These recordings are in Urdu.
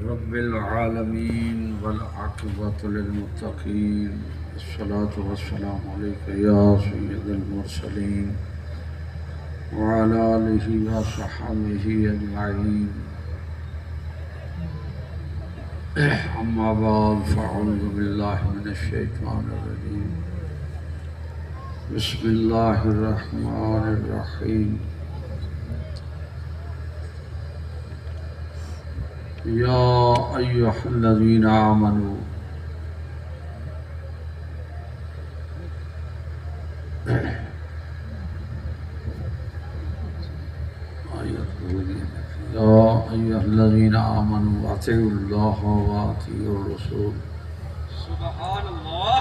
رب العالمين والعاقبة للمتقين الصلاة والسلام عليك يا سيد المرسلين وعلى آله وصحبه أجمعين أما بعد فأعوذ بالله من الشيطان الرجيم بسم الله الرحمن الرحيم يا أيها الذين آمنوا أطيعوا الله وأطيعوا الرسول سبحان الله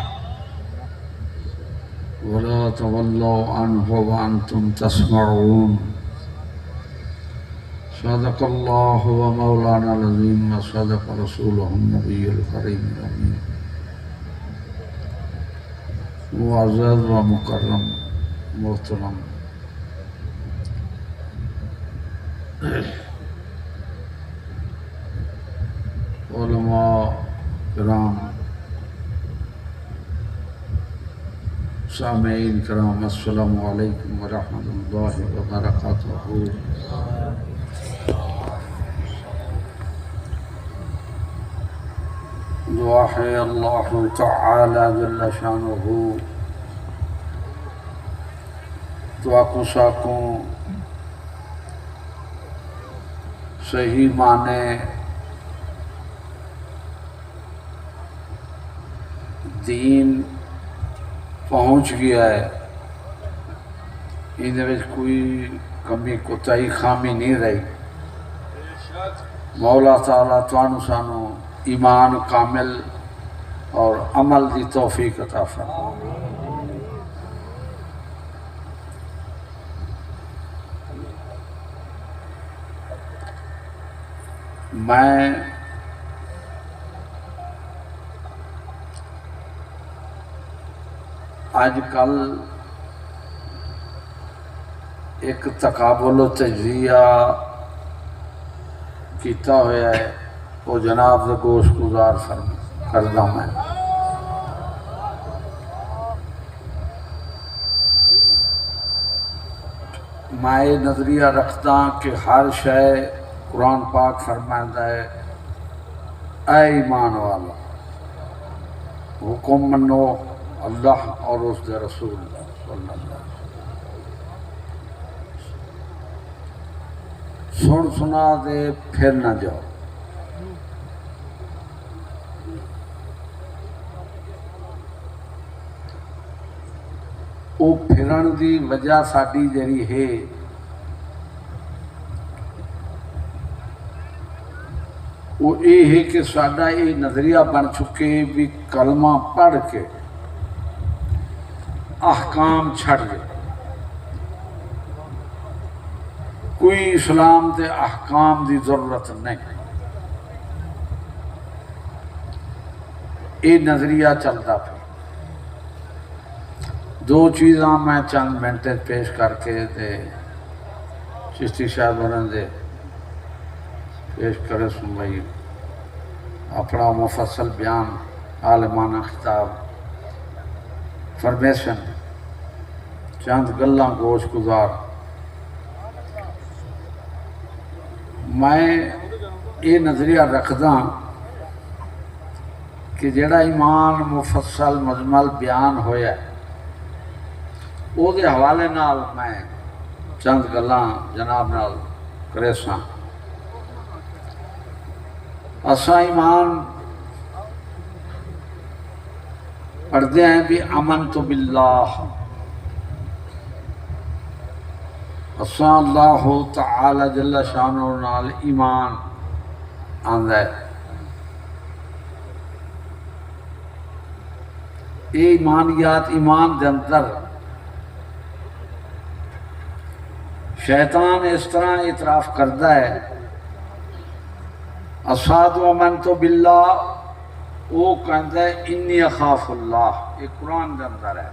ولا تولوا عنه وأنتم تسمعون صدق الله ومولانا العظيم وصدق رسوله النبي الكريم الأمين معزز ومكرم محترم علماء کرام سامعین کرام السلام علیکم ورحمۃ اللہ وبرکاتہ۔ دعا ہے اللہ تعالی جل شانہ دعا کو ساکوں صحیح معنی دین پہنچ گیا ہے، ان کوئی کمی کوتاہی خامی نہیں رہی۔ مولا تعالیٰ توانو سانو ایمان کامل اور عمل دی توفیق عطا فرمائے۔ میں آج کل ایک تقابل و تجزیہ کیتا ہوا ہے، وہ جناب سے گوشت گزار کردہ میں یہ نظریہ رکھتا کہ ہر شے قرآن پاک فرمائندہ ہے اے ایمان والا حکم منو اللہ اور اس دے رسول صلی اللہ علیہ وسلم، سن سنا دے پھر نہ جاؤ۔ وہ پھرن دی وجہ ساڈی جڑی ہے وہ یہ ہے کہ ساڈا یہ نظریہ بن چکے بھی کلمہ پڑھ کے احکام چھڑ دے، کوئی اسلام دے احکام دی ضرورت نہیں۔ یہ نظریہ چلتا پھر دو چیزاں میں چند منٹ پیش کر کے چشتی صاحب ہونے دے پیش کرے سن بھائی اپنا مفصل بیان عالمانہ خطاب فرمیشن چند گلاں گوش گزار۔ میں یہ نظریہ رکھدا کہ جڑا ایمان مفصل مجمل بیان ہویا ہے وہ دے حوالے نال میں چند گلاں جناب نال کرے ساں۔ اساں ایمان پڑھتے ہیں بھی امنت باللہ، اساں اللہ تعالی جل شانہ نال ایمان آندا ہے۔ یہ ایمانیات ایمان دے اندر شیطان اس طرح اعتراف کرتا ہے اساد امنت باللہ، وہ کہتا ہے انی اخاف اللہ، یہ قرآن دے اندر ہے،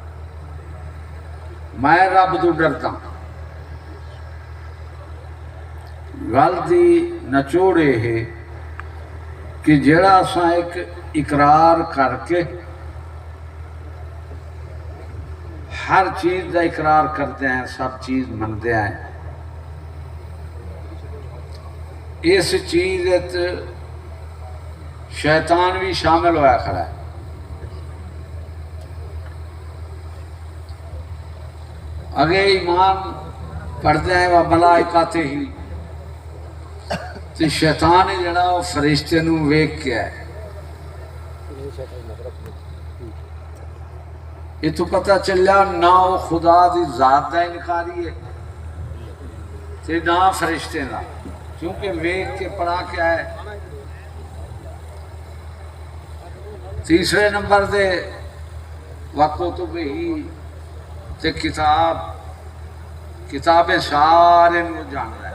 میں رب تو ڈرتا ہوں۔ گل دی نچوڑے ہے کہ جڑا اساں ایک اقرار کر کے ہر چیز کا اقرار کرتے ہیں، سب چیز منتے ہیں، اس چیز شیطان بھی شامل ہوا کھڑا ہے۔ اگے ایمان پڑھتے ہیں وہ ملائکہ ہی، تو شیطان ہی جڑا وہ فرشتے نو ویکھ کے ہے۔ یہ تو پتہ چلیا نہ وہ خدا دی ذات دا انکاری ہے تے نہ فرشتے دا، کیونکہ ویکھ کے پڑھا کیا ہے۔ تیسرے نمبر دے وَكُتُبِ ہی تے کتابیں سارے نو جان رہا ہے۔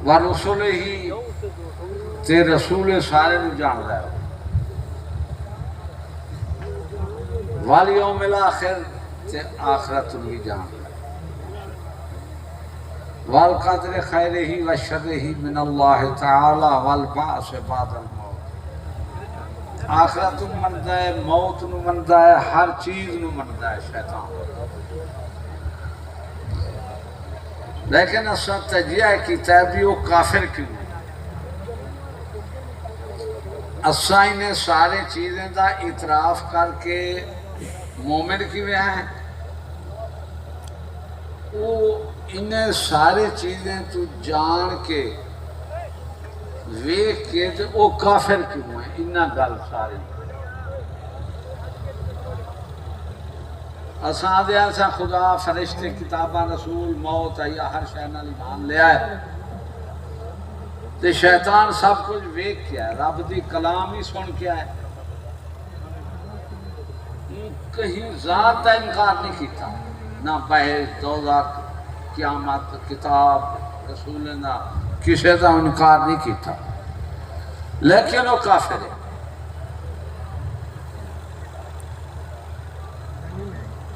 وَرُسُلِ ہی تے رسول سارے نو جان رہا ہے۔ وَالْيَوْمِ الْآخِرِ تے آخرت نو بھی جان رہا ہے۔ وَالْقَدْرِ خَيْرِهِ وَشَرِّهِ مِنَ اللَّهِ تَعَالَى وَالْبَعْثِ بَعْدَ الْمَوْتِ۔ آخرت نو مندا ہے، موت نو مندا ہے، ہر چیز نو مندا ہے شیطان۔ لیکن اساں تجزیہ کیتا بھی وہ کافر کیوں؟ اساں انہیں سارے چیزیں دا اعتراف کر کے مومن کیویں ہیں؟ وہ انہیں سارے چیزیں تو جان کے ویکھ کے تے وہ کافر کیوں ہیں؟ انہاں گل ساری اساں دے اساں خدا، فرشتے، کتاباں، رسول، موت یا ہر شے نال ایمان لیا ہے، تے شیطان سب کچھ ویکھ کے ہے، رب دی کلام ہی سن کے ہے، کہیں ذات کا انکار نہیں کیتا، نہ بحث، دوزخ، قیامت، کتاب، رسول نہ کسی کا انکار نہیں کیتا، لیکن وہ کافر ہے۔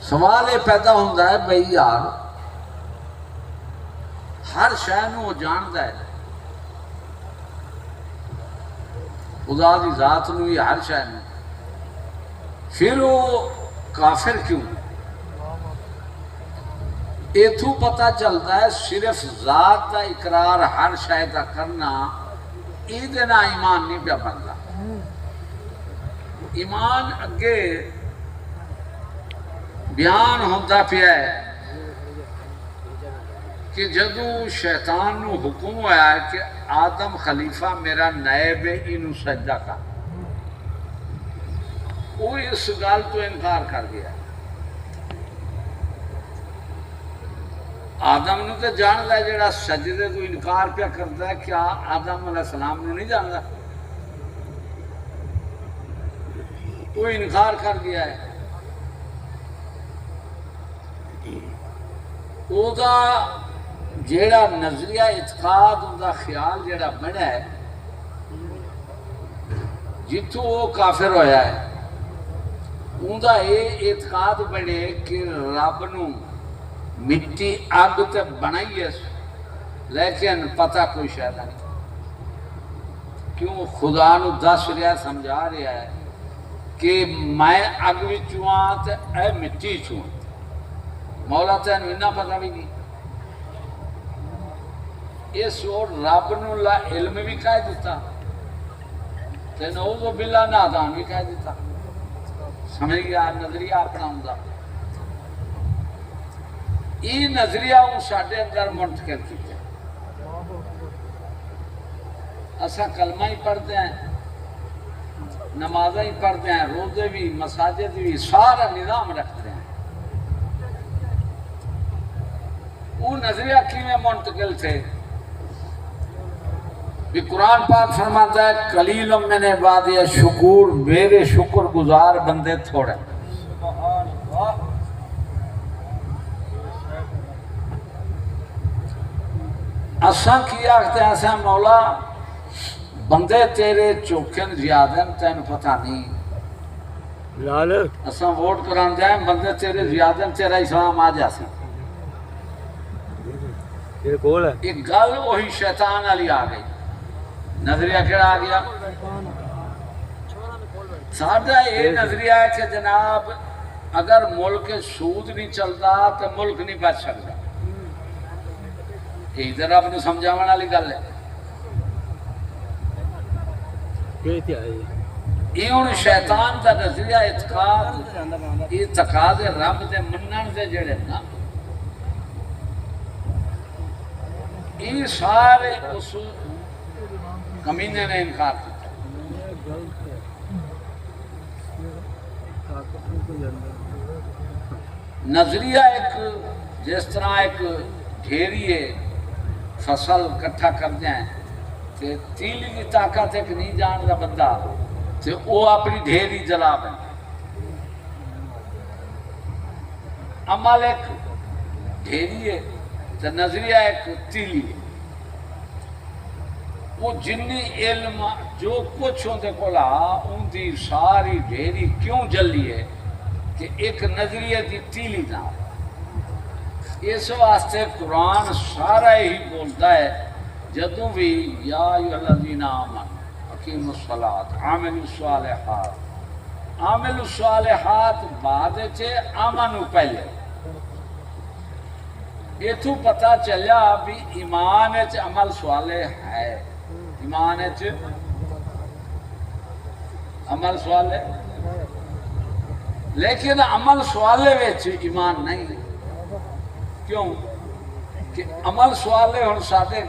سوال یہ پیدا ہوتا ہے بھئی یار ہر شے نو وہ جاندا ہے، خدا دی ذات نو ہی ہر شے نو، پھر وہ کافر کیوں؟ ایتھوں پتہ چلتا ہے صرف ذات کا اقرار ہر شے کا کرنا یہ نہ ایمان نہیں پیا بنتا۔ ایمان اگے بیان ہوتا پیا ہے کہ جدو شیطان نو حکم ہوا ہے کہ آدم خلیفہ میرا نائب ہے، انہوں سجدہ کر، وہ اس گل تو انکار کر گیا۔ آدم نے تو جانتا ہے جڑا سجدے تو انکار پیا کرتا ہے، کیا آدم علیہ السلام نے نہیں جانتا؟ وہ انکار کر گیا ہے۔ او دا جیڑا نظریہ اعتقاد او دا خیال جیڑا بڑا ہے، جتوں وہ کافر ہویا ہے، اون دا یہ اعتقاد بڑے کہ رب نو مٹی اگ تے بنائی ہے، لیکن پتہ کوئی شاید نہیں، کیوں خدا نو دس رہا سمجھا رہا ہے کہ میں اگ وچوں ہاں تے اے مٹی چوں، مولا تینوں اتنا پتہ بھی نہیں۔ اس اور رب نو لا علم بھی کہہ دیتا، تے نعوذ باللہ نادان بھی کہہ دیتا۔ سمجھ گیا نظریہ اپنا ہوندا، یہ نظریہ وہ ساڈے اندر منتقل کیتے، اساں کلمہ ہی پڑھتے ہیں، نمازیں ہی پڑھتے ہیں، روزے بھی، مساجد بھی، سارا نظام رکھتے ہیں۔ وہ نظریہ کیویں منتقل تھے؟ بھی قرآن پاک فرماتا ہے قلیل من عبادی الشکور، میرے شکر گزار بندے تھوڑے۔ سبحان اللہ۔ اساں کی آختے ہیں اساں مولا بندے تیرے چوکھن زیادہ تین پتہ نہیں، اساں ووٹ کران جائیں بندے تیرے زیادہ تیرا اسلام آ جاسی، یہ کول ہے ایک گل وہی شیطان والی آ گئی نظریہ کیڑا آ گیا ساڈا یہ نظریہ ہے کہ جناب اگر ملک سود نہیں چلتا تو ملک نہیں بچ سکتا یہ ادھر رب نو سمجھاون والی گل ہے یہ تے ہے یہ ہوں شیطان کا نظریہ اعتقاد یہ تقاضے رب دے منن دے جڑے نا یہ سارے اس کمینے نے انکار کیا نظریہ ایک جس طرح ایک ڈھیریے فصل کٹھا کر دیں کہ تیلی کی طاقت ایک نہیں جان رہا بندہ تو وہ اپنی ڈھیری جلا بن عمل ایک ڈھیری ہے تو نظریہ ایک تیلی ہے وہ جنی علم جو کچھ ہوندے کولا ان دی ساری ڈھیری کیوں جلی ہے کہ ایک نظریہ دی تیلی نہ اس واسطے قرآن سارا ہی بولتا ہے جدوں بھی یا ایھا الذین آمنوا اقیموا الصلاۃ عاملوا الصالحات عاملوا الصالحات بعد چ آمنوا پہلے یہ تو پتہ چلیا بھی ایمان چ عمل صالح ہے ایمان چ عمل صالح لیکن عمل صالح وچ ایمان نہیں کیوں کہ عمل صالح ہن ساڈے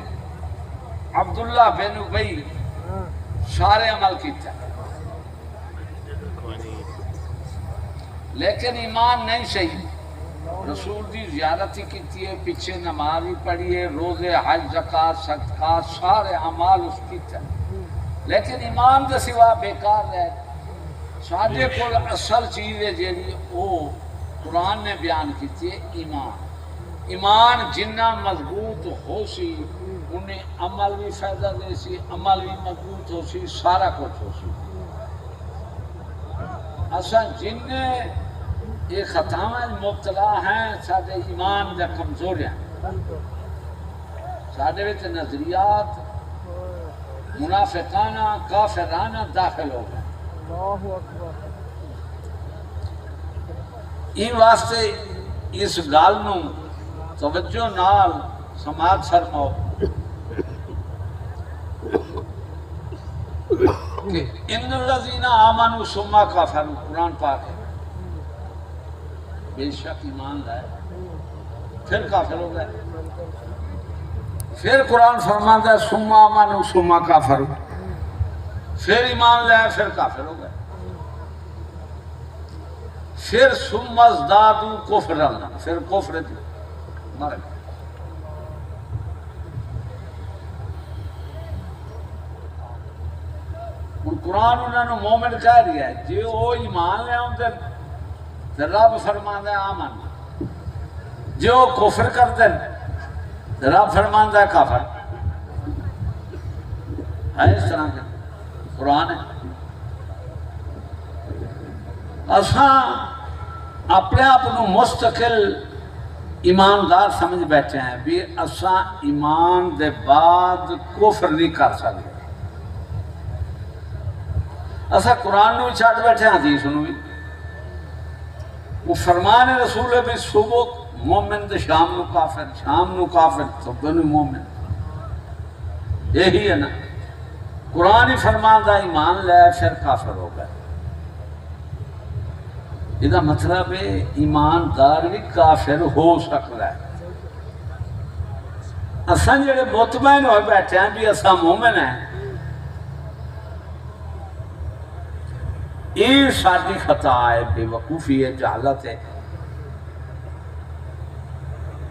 عبداللہ بن ابی سارے عمل کیتا لیکن ایمان نہیں صحیح رسول دی زیارت ہی کیتی ہے پیچھے نماز ہی پڑھی ہے روزے حج زکات صدقات سارے اعمال اس کیتا لیکن ایمان دے سوا بیکار ہے ساڈے کول اصل چیز ہے جیڑی وہ قرآن نے بیان کیتی ہے ایمان ایمان جنہ مضبوط ہو سی انہیں عمل بھی فائدہ دے سی عمل بھی مضبوط ہو سی سارا کچھ ہو سی اصلا جن یہ خطاواں مبتلا ہیں سارے ایمان دے کمزور ہیں سارے وچ نظریات منافقانہ کافرانہ داخل ہو گئے این واسطے اس گل نو توجہ نال سماعت فرماؤ کہ ان الذین آمنوا ثم کفروا قرآن پاک ہے بے شک ایمان لائے پھر کافر ہو گئے پھر قرآن فرماتا ہے ثم آمنوا ثم کفروا پھر ایمان لائے پھر کافر ہو گئے پھر ثم ازدادوا کفرا پھر کفر مر گئے قرآن انہوں نے مومن کہہ دیا ہے جی وہ ایمان لے آؤں رب فرماندا ہے آمن جی وہ کفر کر دیں رب فرماندا ہے کافر ہے اس طرح کے قرآن ہے اساں اپنے آپ کو مستقل ایماندار سمجھ بیٹھے ہیں بھی اساں ایمان دے بعد کفر نہیں کر سکتے اساں قرآن نو چھڈ بیٹھے ہیں حدیث نو بھی وہ فرمان رسول ہے بھی صبح مومن دے شام نو کافر صبح نو مومن یہی ہے نا قرآن ہی فرمان دا ایمان لے پھر کافر ہو گئے یہ مطلب ہے ایماندار بھی کافر ہو سکتا ہے اساں جڑے مطمئن ہوئے بیٹھے ہیں بھی اساں مومن ہیں یہ ساری خطا ہے بے وقوفی ہے جہالت ہے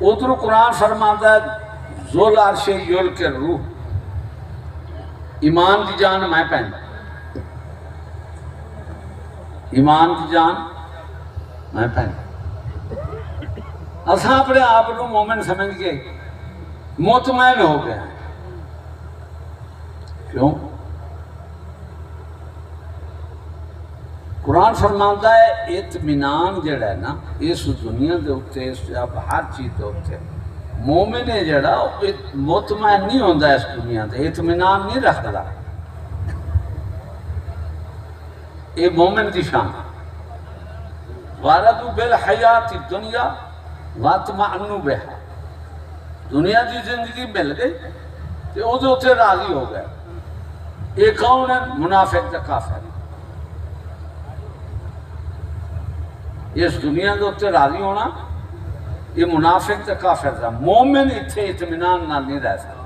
ادھر قرآن فرماتا ہے ذو العرش یلقی الروح ایمان کی جان میں پہنتا ایمان کی جان میں پہنتا اساں اپنے آپ کو مومن سمجھ کے مطمئن ہو گئے کیوں قرآن فرماتا ہے اطمینان جڑا ہے نا اس دنیا دے اوتے اس جب ہر چیز دے اوتے مومن ہے جڑا مطمئن نہیں ہوتا اس دنیا تے، اطمینان نہیں رکھتا. یہ مومن کی شان. وَرَضُوا بِالْحَيَاةِ الدُّنْيَا وَاطْمَأَنُّوا بِهَا. دنیا کی زندگی مل گئی تے او دے اوتے راضی ہو گئے. یہ کون ہے؟ منافق تے کافر. اس دنیا کے اوتے راضی ہونا یہ منافق تے کافر دا. مومن اتنے اطمینان نال نہیں رہ سکتا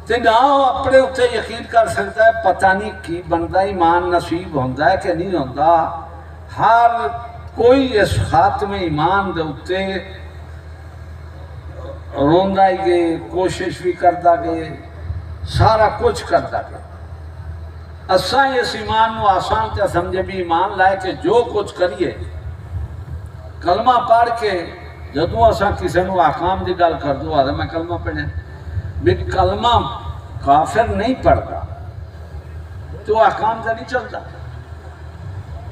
تے نہ اپنے اتنے یقین کر سکتا ہے پتہ نہیں کی بندہ ایمان نصیب ہوتا ہے کہ نہیں ہوتا. ہر کوئی اس خاتم ایمان دے اتنے روندا ہی گئے، کوشش بھی کرتا گئے، سارا کچھ کرتا گئے. اساں اس ایمان نو آسان تے سمجھے بھی ایمان لائے کہ جو کچھ کریے کلمہ پڑھ کے جدوں اساں کسی نو احکام دی گل کر دو آدھا میں کلمہ پڑھیں بھی کلمہ کافر نہیں پڑھتا تو احکام دے نہیں چلتا.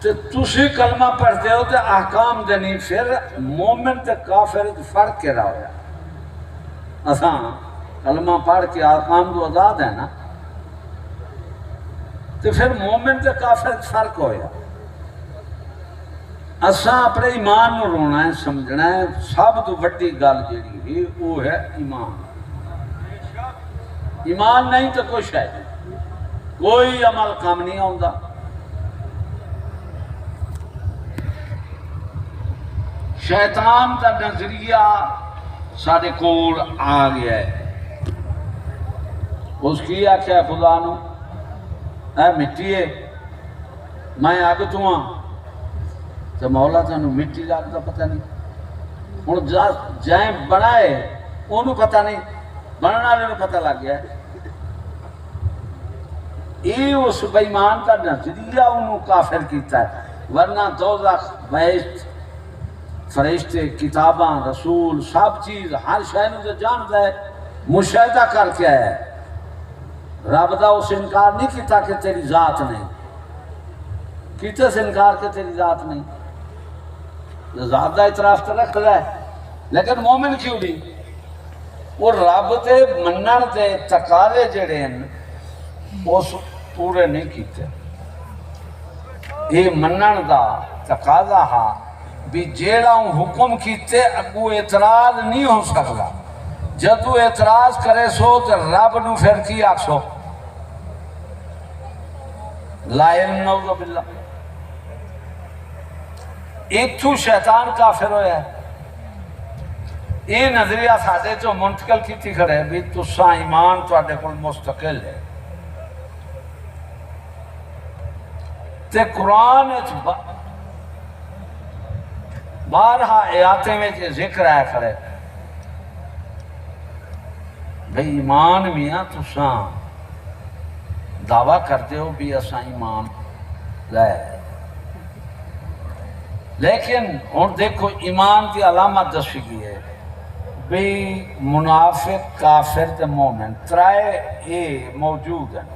تو تسی کلمہ پڑھتے ہو تو احکام دے نہیں. پھر مومن تے کافر فرق کیا رہا ہویا؟ اساں کلمہ پڑھ کے احکام تو آزاد ہے نا، تو پھر مومن تے کافر فرق ہویا. اساں اپنے ایمان نو رونا ہے، سمجھنا ہے. سب تو بڑی گل جیڑی ہے وہ ہے ایمان. ایمان نہیں تو کچھ ہے کوئی عمل کام نہیں آتا. شیطان کا نظریہ سارے کول آ گیا ہے. اس کی آخیا خدا نو اے مٹی ہے میں اگ تو ہاں تو مولا تینوں مٹی کا اگ کا پتہ نہیں. ہوں جائیں بنائے انہوں پتہ نہیں، بننے والے کو پتہ لگ گیا. یہ اس بےمان کا نظریہ انہوں کافر کیتا ہے. ورنہ دوزخ بہشت فرشتے کتاباں رسول سب چیز ہر شے نوں تے جاندا ہے، مشاہدہ کر کے آیا ہے. رب دا اس انکار نہیں کیتا کہ تیری ذات نہیں، کیتے سے انکار کہ تیری ذات نہیں. ذات دا اعتراف تو رکھ رہا ہے لیکن مومن کیوں نہیں؟ وہ رب دے منن دے تقاضے جڑے ہیں اس پورے نہیں کیتے. یہ منن دا تقاضا ہا بھی جیڑا حکم کیتے اگو اعتراض نہیں ہو سکتا. جدو اعتراض کرے سو تو رب نو پھر کی آکسو لا علم نعوذ باللہ. ایتھو شیطان کافر ہویا ہے. یہ نظریہ ساڈے چوں منتقل کیتی کھڑے بھی تساں ایمان تواڈے کول مستقل ہے. تے قرآن بارہا آیاتیں میں ذکر آیا کھڑے بھئی ایمان میاں تساں دعویٰ کرتے ہو بھی اساں ایمان لائے، لیکن ہن دیکھو ایمان کی علامت دسی گئی ہے بھی منافق کافر تے مومن ترائے یہ موجود ہیں.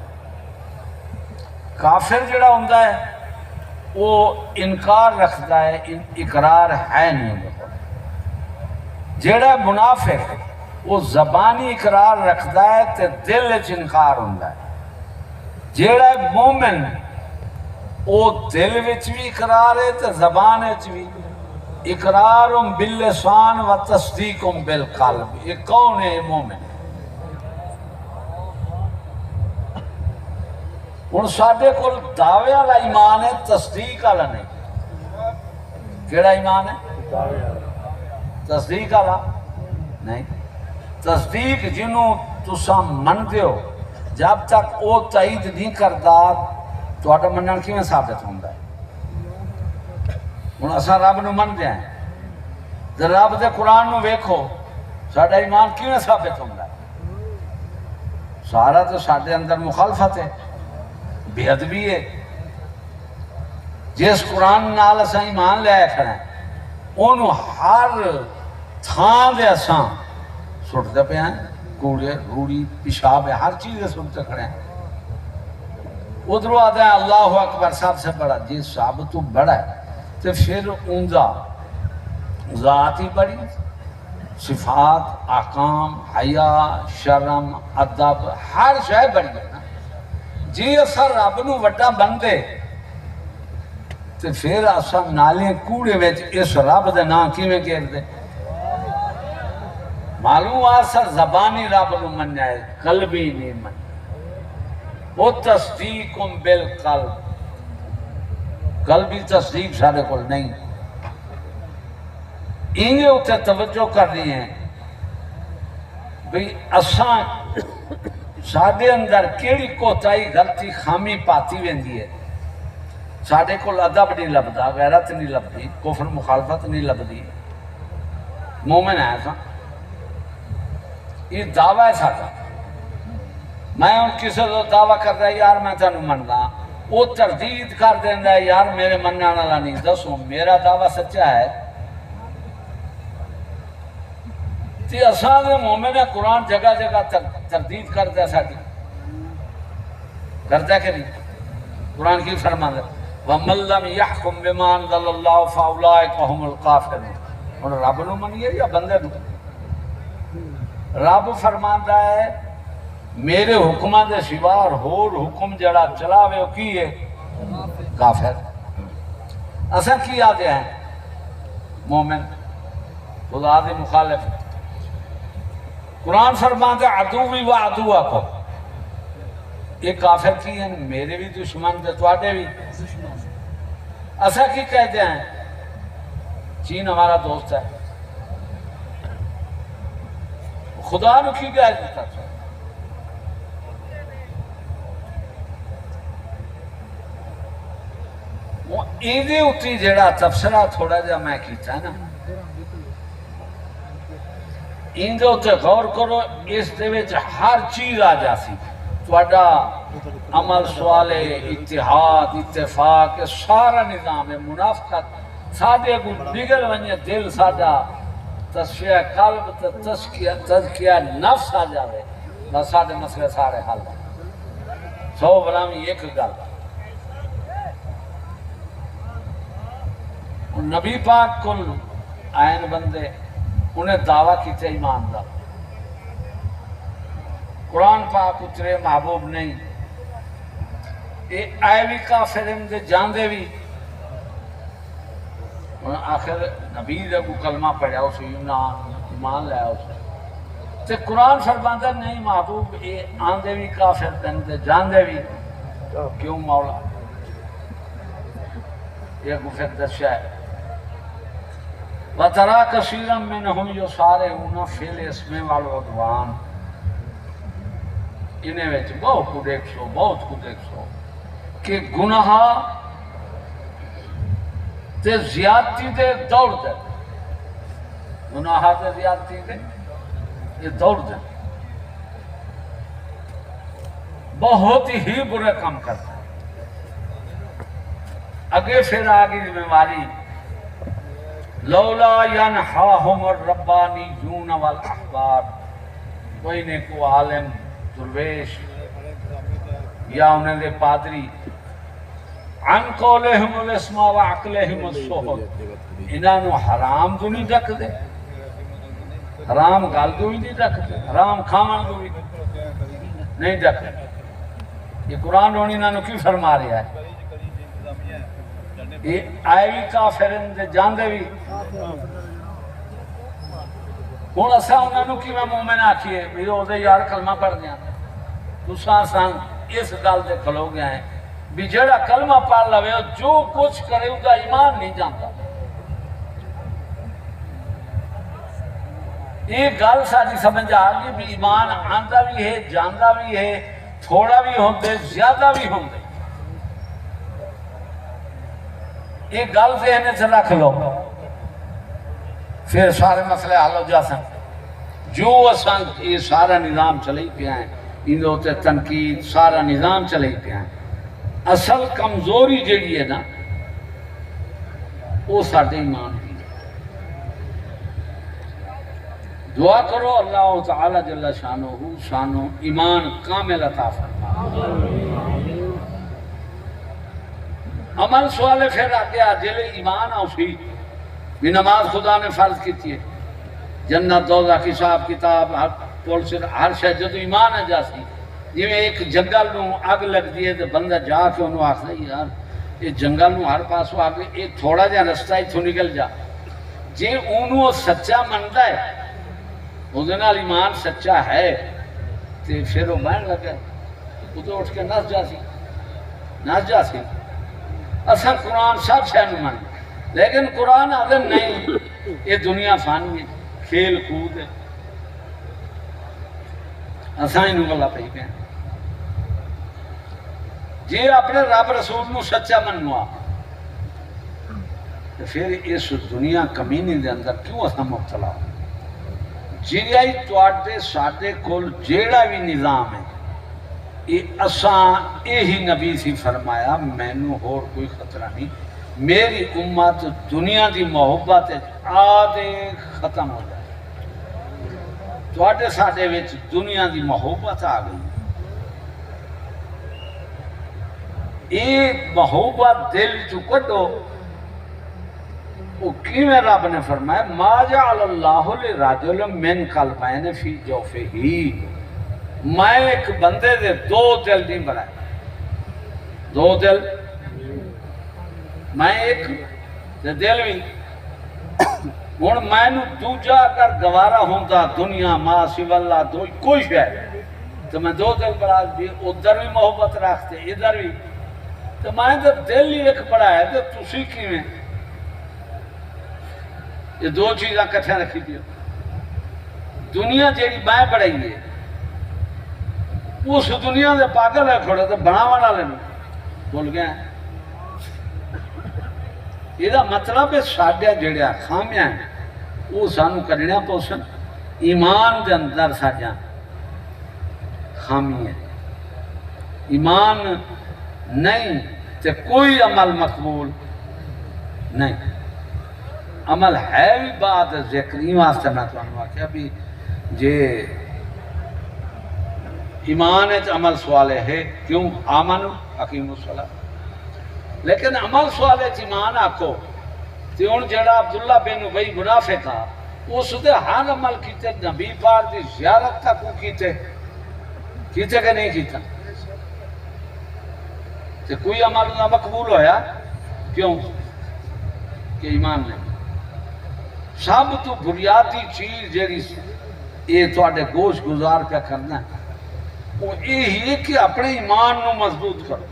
کافر جڑا ہوندا ہے وہ انکار رکھتا ہے، اقرار ہے نہیں. جڑا منافق وہ زبانی اقرار رکھتا ہے تے دل وچ انکار ہوندا ہے. جڑا مومن وہ دل وچ بھی اقرار ہے تے زبان وچ بھی. اقرار باللسان و تصدیق بالقلب. یہ کون ہے مومن؟ ہوں ساڈے کول دعوے والا ایمان ہے، تصدیق والا نہیں. کیڑا ایمان ہے؟ تصدیق والا نہیں. تصدیق جنوں تساں مندے ہو جب تک وہ تائید نہیں کرتا تہاڈا منن کیویں ثابت ہوندا ہے؟ ہوں اساں رب نو مندے ہیں تے رب دے قرآن نو ویکھو ساڈا ایمان کیویں ثابت ہوندا ہے؟ سارا تو ساڈے اندر مخالفت ہے، بے ادبی ہے. جس قرآن نال اساں ایمان لے کھڑے ہیں انہوں ہر تھان دے اساں سٹتے پہ ہیں. کوڑے روڑی پیشاب ہے ہر چیز سنتے کھڑے ہیں. ادھروں آتا ہے اللہ اکبر سب سے بڑا. جی سب تو بڑا ہے تو پھر اوندا ذات ہی بڑی. صفات، احکام، حیا، شرم، ادب، ہر شے بڑی ہے نا. جی اسا رب نو وڈا بندے تے پھر اسا نالے کوڑے وچ اس رب دے نام کیویں گھیر دے؟ معلوم آسا زبانی رب نو منیا ہے، قلبی نہیں من. وہ تصدیق بالقلب، قلبی تصدیق سارے کول نہیں. انہیں اتنے توجہ کر رہی ہیں بھئی اساں سادے اندر کیڑی کوتائی غلطی خامی پاتی ویندی ہے. سادے کو ادب نہیں لبدا، غیرت نہیں لبدی، کفر مخالفت نہیں لبدی. مومن ہے سا، یہ دعویٰ ہے ساڈا. میں ان کسی کو دعویٰ کر رہا ہے یار میں تینوں مندا، وہ تردید کر دیندا ہے یار میرے مننے والا نہیں. دسو میرا دعویٰ سچا ہے؟ تی اساں دے مومن ہے قرآن جگہ جگہ تردید کرتا ہے ساڈی، کرتا ہے کہ نہیں؟ قرآن کی فرمان ہے وَمَن لَّمْ يَحْكُمْ بِمَا أَنزَلَ اللَّهُ فَأُولَٰئِكَ هُمُ الْكَافِرُونَ. اور رب نو منیے یا بندے نو؟ رب فرماندا ہے میرے حکماں دے سوا اور ہور حکم جڑا چلاوے او کی ہے؟ کافر. اساں کی آدھے ہیں؟ مومن، خدا دے مخالف. قرآن فرماندا ہے عدوی و عدوکم. یہ کافر کی ہیں میرے بھی دشمن دے تواڈے بھی. اساں کی کہتے ہیں؟ چین ہمارا دوست ہے. خدا نو کی کہہ دیتا تھا؟ وہ ایدے اتنی جڑا تفسرہ تھوڑا جا میں کیتا ہے نا، ایندے اتنے غور کرو، اس دے وچ ہر چیز آ جاسی. تواڈا عمل، سوال، اتحاد، اتفاق، سارا نظام ہے. منافقت سادے کو بگڑ ونجے دل ساڈا، تصفیہ قلب، تزکیہ نفس آ جاوے، بس ساڈے مسئلے سارے حل ہیں. سو بلامی ایک گل نبی پاک کل آئین بندے انہیں دعویٰ کیتے ایمان دا. قرآن پاک اترے محبوب نہیں. اے آئے بھی کافر اندے جاندے بھی. آخر نبی دے کو کلمہ پڑھا اسے ایمان لیا اسے. تے قرآن فرماندا نہیں محبوب اے آندے بھی کافر اندے جاندے بھی. کیوں مولا؟ یہ کو پھر دسیا ہے وَتَرَا كَثِيرًا مِّنْهُمْ يُسَارِعُونَ فِي الْإِثْمِ وَالْعُدْوَانِ. انہیں وچ بہت کو دیکھ سو کہ گناہ تے زیادتی دے دوڑ دے. گناہ تے زیادتی دے یہ دوڑ دے، بہت ہی برے کام کرتا ہے. اگے پھر آگے بیماری لولا ینہاہم الربانیون والاحبار. کوئی نے کو عالم، درویش یا انہیں دے پادری عن قولہم الاسم و عقلہم السحت، انہوں حرام تو نہیں ڈک دے، حرام گل تو بھی نہیں ڈک دے، حرام کھاون تو بھی نہیں ڈک دے. یہ قرآن ہونی انہوں کیوں فرما رہا ہے؟ یہ آئے بھی کافر اندے جاندے بھی. ہوں اسا انہوں کی میں مومن آکھیے بھی او دے یار کلمہ پڑھ دیا. تساں سان اس گل دے کھلو گیا ہے بھی جڑا کلمہ پڑھ لوے جو کچھ کرے اس کا ایمان نہیں جانتا. یہ گل ساری سمجھ آ گئی بھی ایمان آندا بھی ہے، جاندا بھی ہے، تھوڑا بھی ہوندے زیادہ بھی ہوندے. یہ گل ذہن سے رکھ لو، پھر سارے مسئلے حل ہو جاسن. جو اساں یہ سارا نظام چلے پیا ہے، ان ہوتے تنقید سارا نظام چلے پیا ہے. اصل کمزوری جڑی ہے نا وہ سارے ایمان کی. دعا کرو اللہ تعالی جل شانہ ایمان کامل عطا فرمائے. عمل سوالے پھر آگے جلے ایمان آؤ سی بھی نماز خدا نے فرض کی تھی جنت دوزخ حساب کتاب پولیس ہر شے جدو ایمان ہے جاسی جی ایک جنگل نو اگ لگتی ہے تو بندہ جا کے انہوں آخر یار یہ جنگل نو ہر پاسوں آگے یہ تھوڑا جہا رستہ اتوں نکل جا جی انہوں سچا منتا ہے وہ ایمان سچا ہے تو پھر وہ بہن لگا وہ تو اٹھ کے نس جا سی اصل قرآن سب شہر من لیکن قرآن آدھے نہیں یہ دنیا فانی ہے کھیل کود ہے اصل انہوں گلا پہ گئے جی اپنے رب رسول نو سچا منوا تو پھر اس دنیا کمینی دے اندر کیوں اصلا مبتلا ہو جیڑائی توڑے ساڑے کول جیڑا بھی نظام ہے یہ اساں یہی نبی سی فرمایا میں نو اور کوئی خطرہ نہیں میری امت دنیا دی محبت آدھے ختم ہو جائے توڑے ساڑے وچ دنیا دی محبت آ گئی ایک محبت دل چکٹو وہ کیویں رب نے فرمایا ما جعل اللہ لرجل من قلبین فی جوفہ میں ایک بندے دے دو دل نہیں بنائے دو دل میں ایک دل بھی ہوں میں دوجا اگر گوارا ہوتا دنیا ماں سوا اللہ دو کوئی شاید تو میں دو دل بڑھا بھی ادھر بھی محبت رکھتے ادھر بھی تو میں تو دل ہی ایک بڑھایا تو تسی کیویں یہ دو چیزاں کٹھے رکھی دیو دنیا جیڑی میں بڑھائی ہے اس دنیا دے پاگل ہے کھڑے تو بناوانا لینا بول گیا ہے یہ مطلب ہے ساڑھیا جڑیا خامیاں ہیں وہ سانو کرنیا پوسن ایمان دے اندر ساڑھیا خامی ہے ایمان نہیں تے کوئی عمل مقبول نہیں عمل ہے بھی بات ذکری واسطے میں تو انہوں کیا بھی جے ایمان ہے عمل سوالے ہے کیوں آمن حکیم الصلاة لیکن عمل سوالے ایمان آکو تے ان جڑا عبداللہ بن ابی منافق تھا اس دے ہر عمل کیتے نبی پاک دی زیارت تک کیتے کہ نہیں کیتا تے کوئی عمل نہ مقبول ہویا کیوں کہ ایمان نہیں سب تو بنیادی چیز جیڑی یہ تواڈے گوش گزار کا کرنا ہے وہ یہی ہے کہ اپنے ایمان نو مضبوط کرو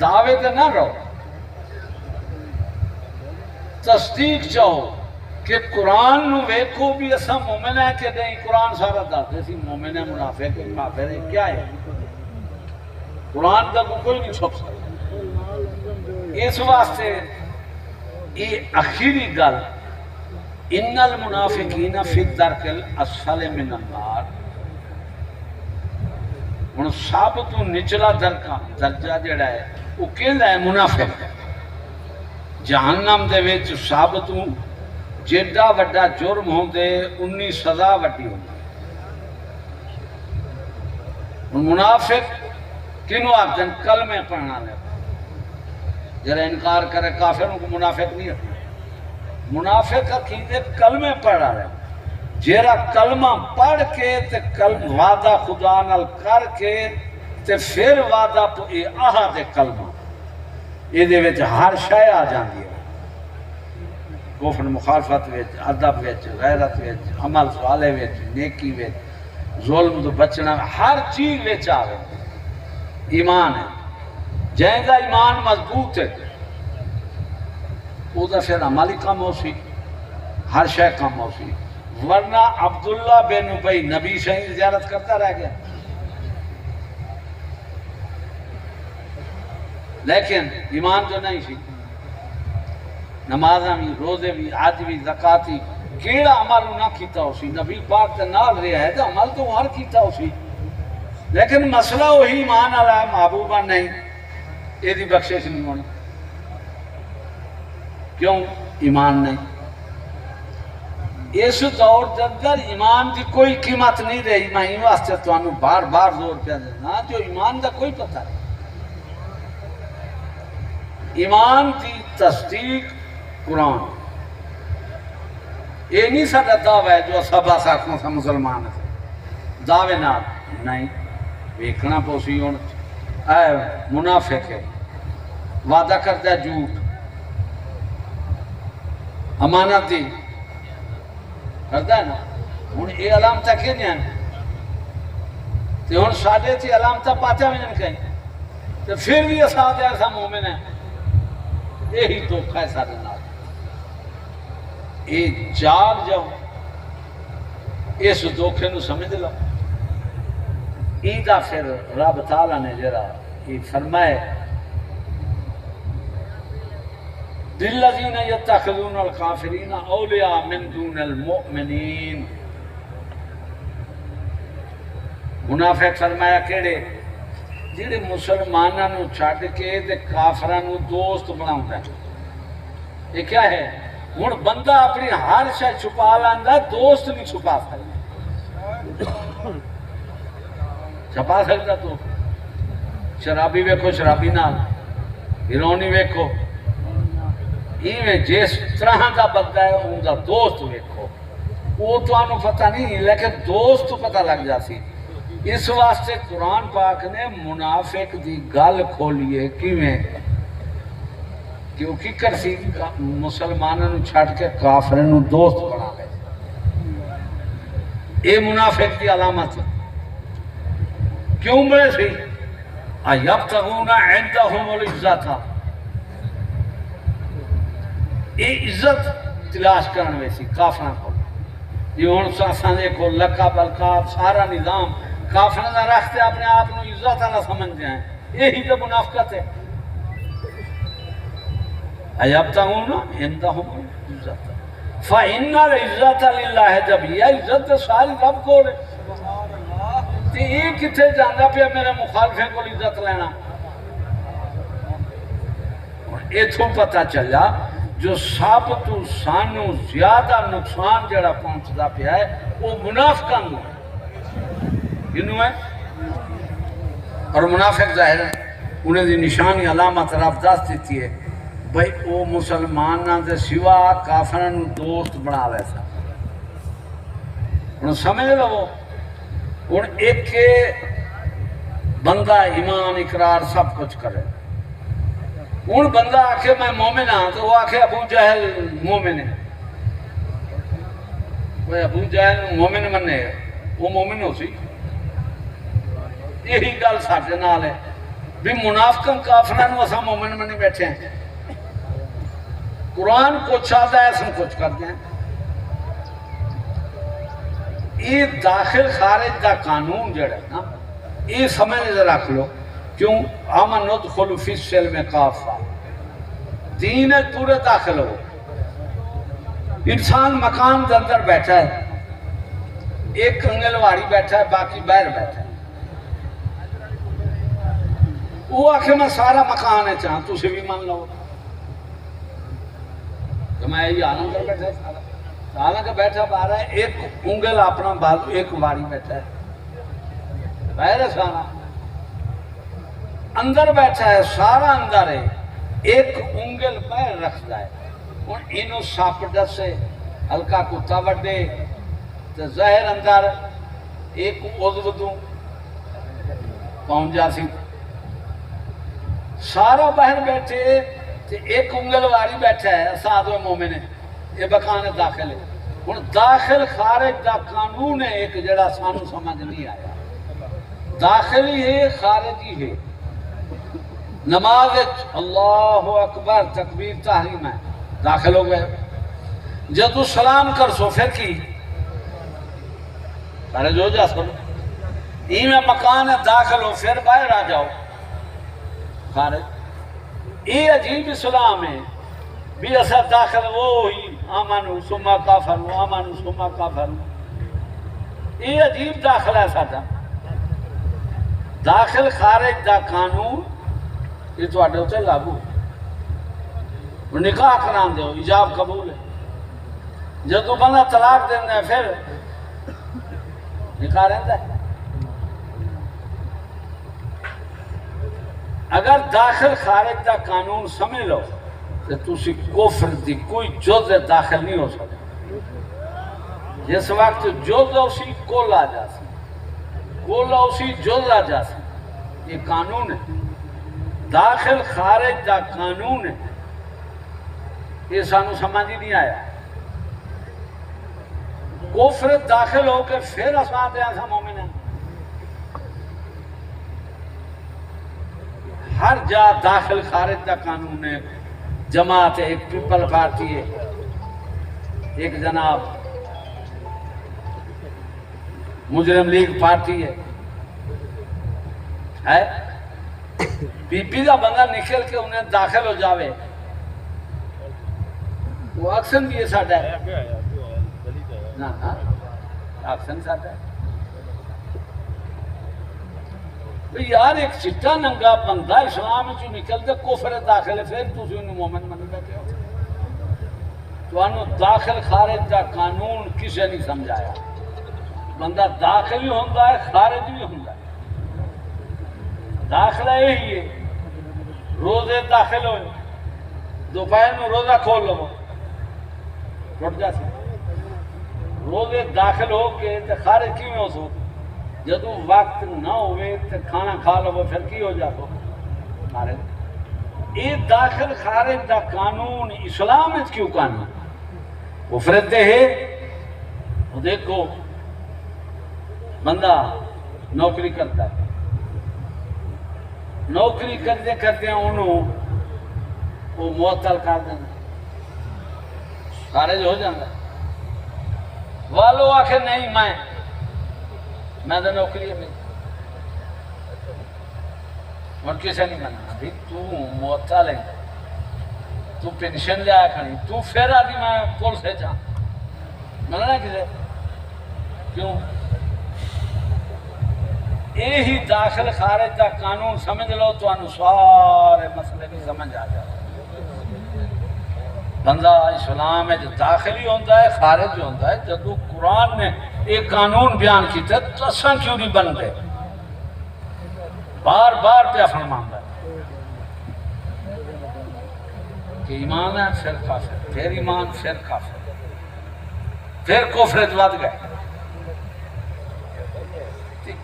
دعوے تے نہ رہو تصدیق چاہو کہ قرآن نو ویکھو بھی اسا مومن ہے کہ نہیں قرآن سارا دسدے سی مومن ہے منافق ہے کافر ہے کیا ہے قرآن کا کوئی نہیں چھپ سکتا اس واسطے یہ اخیری گل ان المنافقین فی الدرک الاسفل من النار ہن سب تو نچلا درجہ جڑا ہے وہ کہندا ہے منافق جہنم دے وچ سب تو جیڈا وڈا جرم ہوندے انی سزا وڈی ہوندی منافق کنوں آخدن کلمے پڑھنا لے جرا انکار کرے کافروں کو منافق نہیں ہے منافق عقیدے کلمے پڑھا رہے جیرا کلمہ پڑھ کے تے وعدہ خدا نال کر کے تے پھر وعدہ آہد کلمہ یہ دے وچ ہر شے آ جاندی ہے کفر مخالفت وچ ادب وچ غیرت وچ عمل صالح وچ نیکی وچ ظلم تو بچنا ہر چیز وچ آوے ایمان ہے جہیں گا ایمان مضبوط ہے وہ تو پھر عملی کم ہو سی ہر شے کم ہو سی ورنہ عبداللہ بن ابی نبی شہید زیارت کرتا رہ گیا لیکن ایمان جو نہیں سی نمازاں بھی روزے بھی حج بھی زکات بھی کیڑا عمل نہ کیتا ہو سی نبی پاک تے نال رہا ہے تو عمل تو ہر کیتا ہو سی لیکن مسئلہ وہی ایمان والا ہے محبوبہ نہیں یہ دی بخشش نہیں ہونی کیوں ایمان نہیں اس دور کے اندر ایمان کی کوئی قیمت نہیں رہی میں ان واسطے تو انہوں بار بار زور پہ دینا جو ایمان کا کوئی پتہ نہیں ایمان کی تصدیق قرآن یہ نہیں سارا دعوی ہے جو سب آساکوں سے مسلمان ہے دعوے نہ نہیں ویکھنا پوسی ہوں اے منافق ہے وعدہ کرتا ہے جھوٹ امانت دی کرتا ہے نا ہوں یہ علامتیں کہ نہیں ہیں تو ہوں ساڈے تھی علامتیں پاتے ہوئے کہیں تو پھر بھی اساد ایسا مومن ہے یہی دھوکہ ہے سارے نال یہ جاگ جاؤ اس دھوکے نو سمجھ لو ایدہ پھر رب تعالیٰ نے جرا یہ فرمائے لِلَّذِينَ يَتَّخِذُونَ الْكَافِرِينَ أَوْلِيَاءَ مِن دُونِ الْمُؤْمِنِينَ منافق فرمایا کیڑے جڑے مسلماناں نو چھڈ کے تے کافراں نو دوست بناوندا ہے یہ کیا ہے ہن بندہ اپنی ہر شے چھپا لیندا دوست نہیں چھپا سکدا چھپا سکدا تو شرابی ویکھو شرابی نال ہیرونی ویکھو ایویں جس طرح کا بندہ ہے ان کا دوست ویکھو وہ تو آنو پتہ نہیں لیکن دوست تو پتہ لگ جاتی اس واسطے قرآن پاک نے منافق دی گل کھولیے کیویں کیونکہ کرسی مسلمانوں چھٹ کے کافروں نو دوست بنا لے اے منافق دی علامت کیوں بڑے سی ایبتغون عندهم العزت یہ عزت تلاش کرنے ویسی کافران کو یہ ہون ساسان دیکھو لقب القاب سارا نظام کافران دا رکھتے اپنے آپ نو عزت نہ سمجھ جائیں یہی تو منافقت ہے ایبتغون عندهم العزت فَإِنَّ الْعِزَّةَ لِلَّهِ جب یہ عزت ساری رب کو رہے تو یہ کتے جاندہ پہ میرے مخالفیں کو عزت لینا یہ تو پتہ چلا جو سب تو سانو زیادہ نقصان جڑا پہنچتا پیا ہے وہ منافقاں نو ہے کنوں ہے اور منافق ظاہر ہے انہیں دی نشانی علامت رب دست دیتی ہے بھئی وہ مسلماناں دے سوا کافراں نو دوست بنا لے سا انہوں سمجھ لو ان ایک بندہ ایمان اقرار سب کچھ کرے ان بندہ آکھے میں مومن ہاں تو وہ آکھے ابو جہل مومن ہے وہ ابو جہل مومن مننے ہے وہ مومن ہو سی یہی گل ساتھ نال ہے بھی منافقاں کافران وسا مومن مننے بیٹھے ہیں قرآن کو چاہتا ہے سن کچھ کرتے ہیں یہ داخل خارج دا قانون جڑا ہے نا یہ سمجھ رکھ لو کیوں آمن ندخل فی السلم کافہ دین پورے داخل ہو انسان مکان کے اندر بیٹھا ہے ایک کنگلواری بیٹھا ہے باقی باہر بیٹھا ہے وہ آخر میں سارا مکان ہے چاہاں تو اسے بھی مان لو تو میں یہ آنم کر بیٹھا ہے سارا حالانکہ بیٹھا باہر ہے ایک انگل اپنا بازو ایک واری بیٹھا ہے باہر ہے سارا اندر بیٹھا ہے سارا اندر ہے ایک انگل باہر رکھتا ہے اور انہوں ساپڑ سے ہلکا کتا وڈے تو ظاہر اندر ایک عضو دوں پہنچ جاسی سارا باہر بیٹھے تو ایک انگل واری بیٹھا ہے ساتھ مومن ہے یہ بکان داخل ہے اور داخل خارج دا قانون ہے ایک جڑا سانو سمجھ نہیں آیا داخلی ہے خارجی ہے نماز اللہ اکبر تکبیر تحریم ہے داخل ہو گئے جب تو سلام کر سو پھر کی خارج ہو جا سو ای میں مکان ہے داخل ہو پھر باہر آ جاؤ خارج یہ عجیب اسلام ہے بھی ایسا داخل وہی آمنو سما کافرو آمنو سما کافرو یہ عجیب داخل ہے ساڈا داخل خارج دا قانون یہ تو اڈے ہوتے لاگو نکاح کران دے ہو ایجاب قبول ہے جب تو بندہ طلاق دینا ہے پھر نکاح رہتا ہے اگر داخل خارج دا قانون سمجھ لو تو تسی کفر دی کوئی جز داخل نہیں ہو سکتا جس وقت جز اسی کل آ جاسی، کل اسی جز آ جاسی، یہ قانون ہے، داخل خارج دا قانون ہے، یہ سانو سمجھ ہی نہیں آیا۔ کفر داخل ہو کے پھر اساں تے ایسا مومن ہیں، ہر جا داخل خارج دا قانون ہے، جماعت ہے، ایک پیپل پارٹی ہے، ایک جناب مجرم لیگ پارٹی ہے، بی پی کا بندہ نکل کے انہیں داخل ہو جاوے، وہ اکثر بھی یہ ساڈا ہے نا، اکثر ساڈا ہے یار۔ ایک چٹا ننگا بندہ اسلام چ نکل دے کفر داخل ہے، پھر تسی انہوں مومن من بیٹھے ہو۔ تو انہوں داخل خارج دا قانون کسے نہیں سمجھایا، بندہ داخل بھی ہوندہ ہے خارج بھی ہوندہ ہے۔ داخلہ یہی ہے، روزے داخل ہوئے، دوپہر میں روزہ کھول لو ٹوٹ جاتی، روزے داخل ہو کے خارج کیوں ہو سو، جدو وقت نہ ہوئے تو کھانا کھا لو پھر کی ہو جاتا خارج۔ یہ داخل خارج دا قانون اسلام ہے کیوں قانون کفر دے ہے۔ وہ دیکھو بندہ نوکری کرتا ہے، نوکری کرتے کرتے انہوں وہ معطل کر دینا، خارج ہو جاتا ہے۔ والو آخر نہیں میں تو نوکری ہے میری، اور کسے نہیں مننا بھی تو معطل ہے، تو پینشن لیا کھڑی، تو پھر آدھی میں پول سے جا مننا کسے کیوں؟ یہی داخل خارج کا قانون سمجھ لو تو انہوں سارے مسئلے بھی سمجھ آ جائے۔ بندہ اسلام ہے جو داخل ہی ہوتا ہے خارج ہی ہوتا ہے۔ جدو قرآن نے ایک قانون بیان کی تھا تو اساں کیوں نہیں بن گئے، بار بار پہ فرماتا ہے کہ ایمان ہے پھر کافر، پھر ایمان پھر کافر، پھر کفر ود گئے۔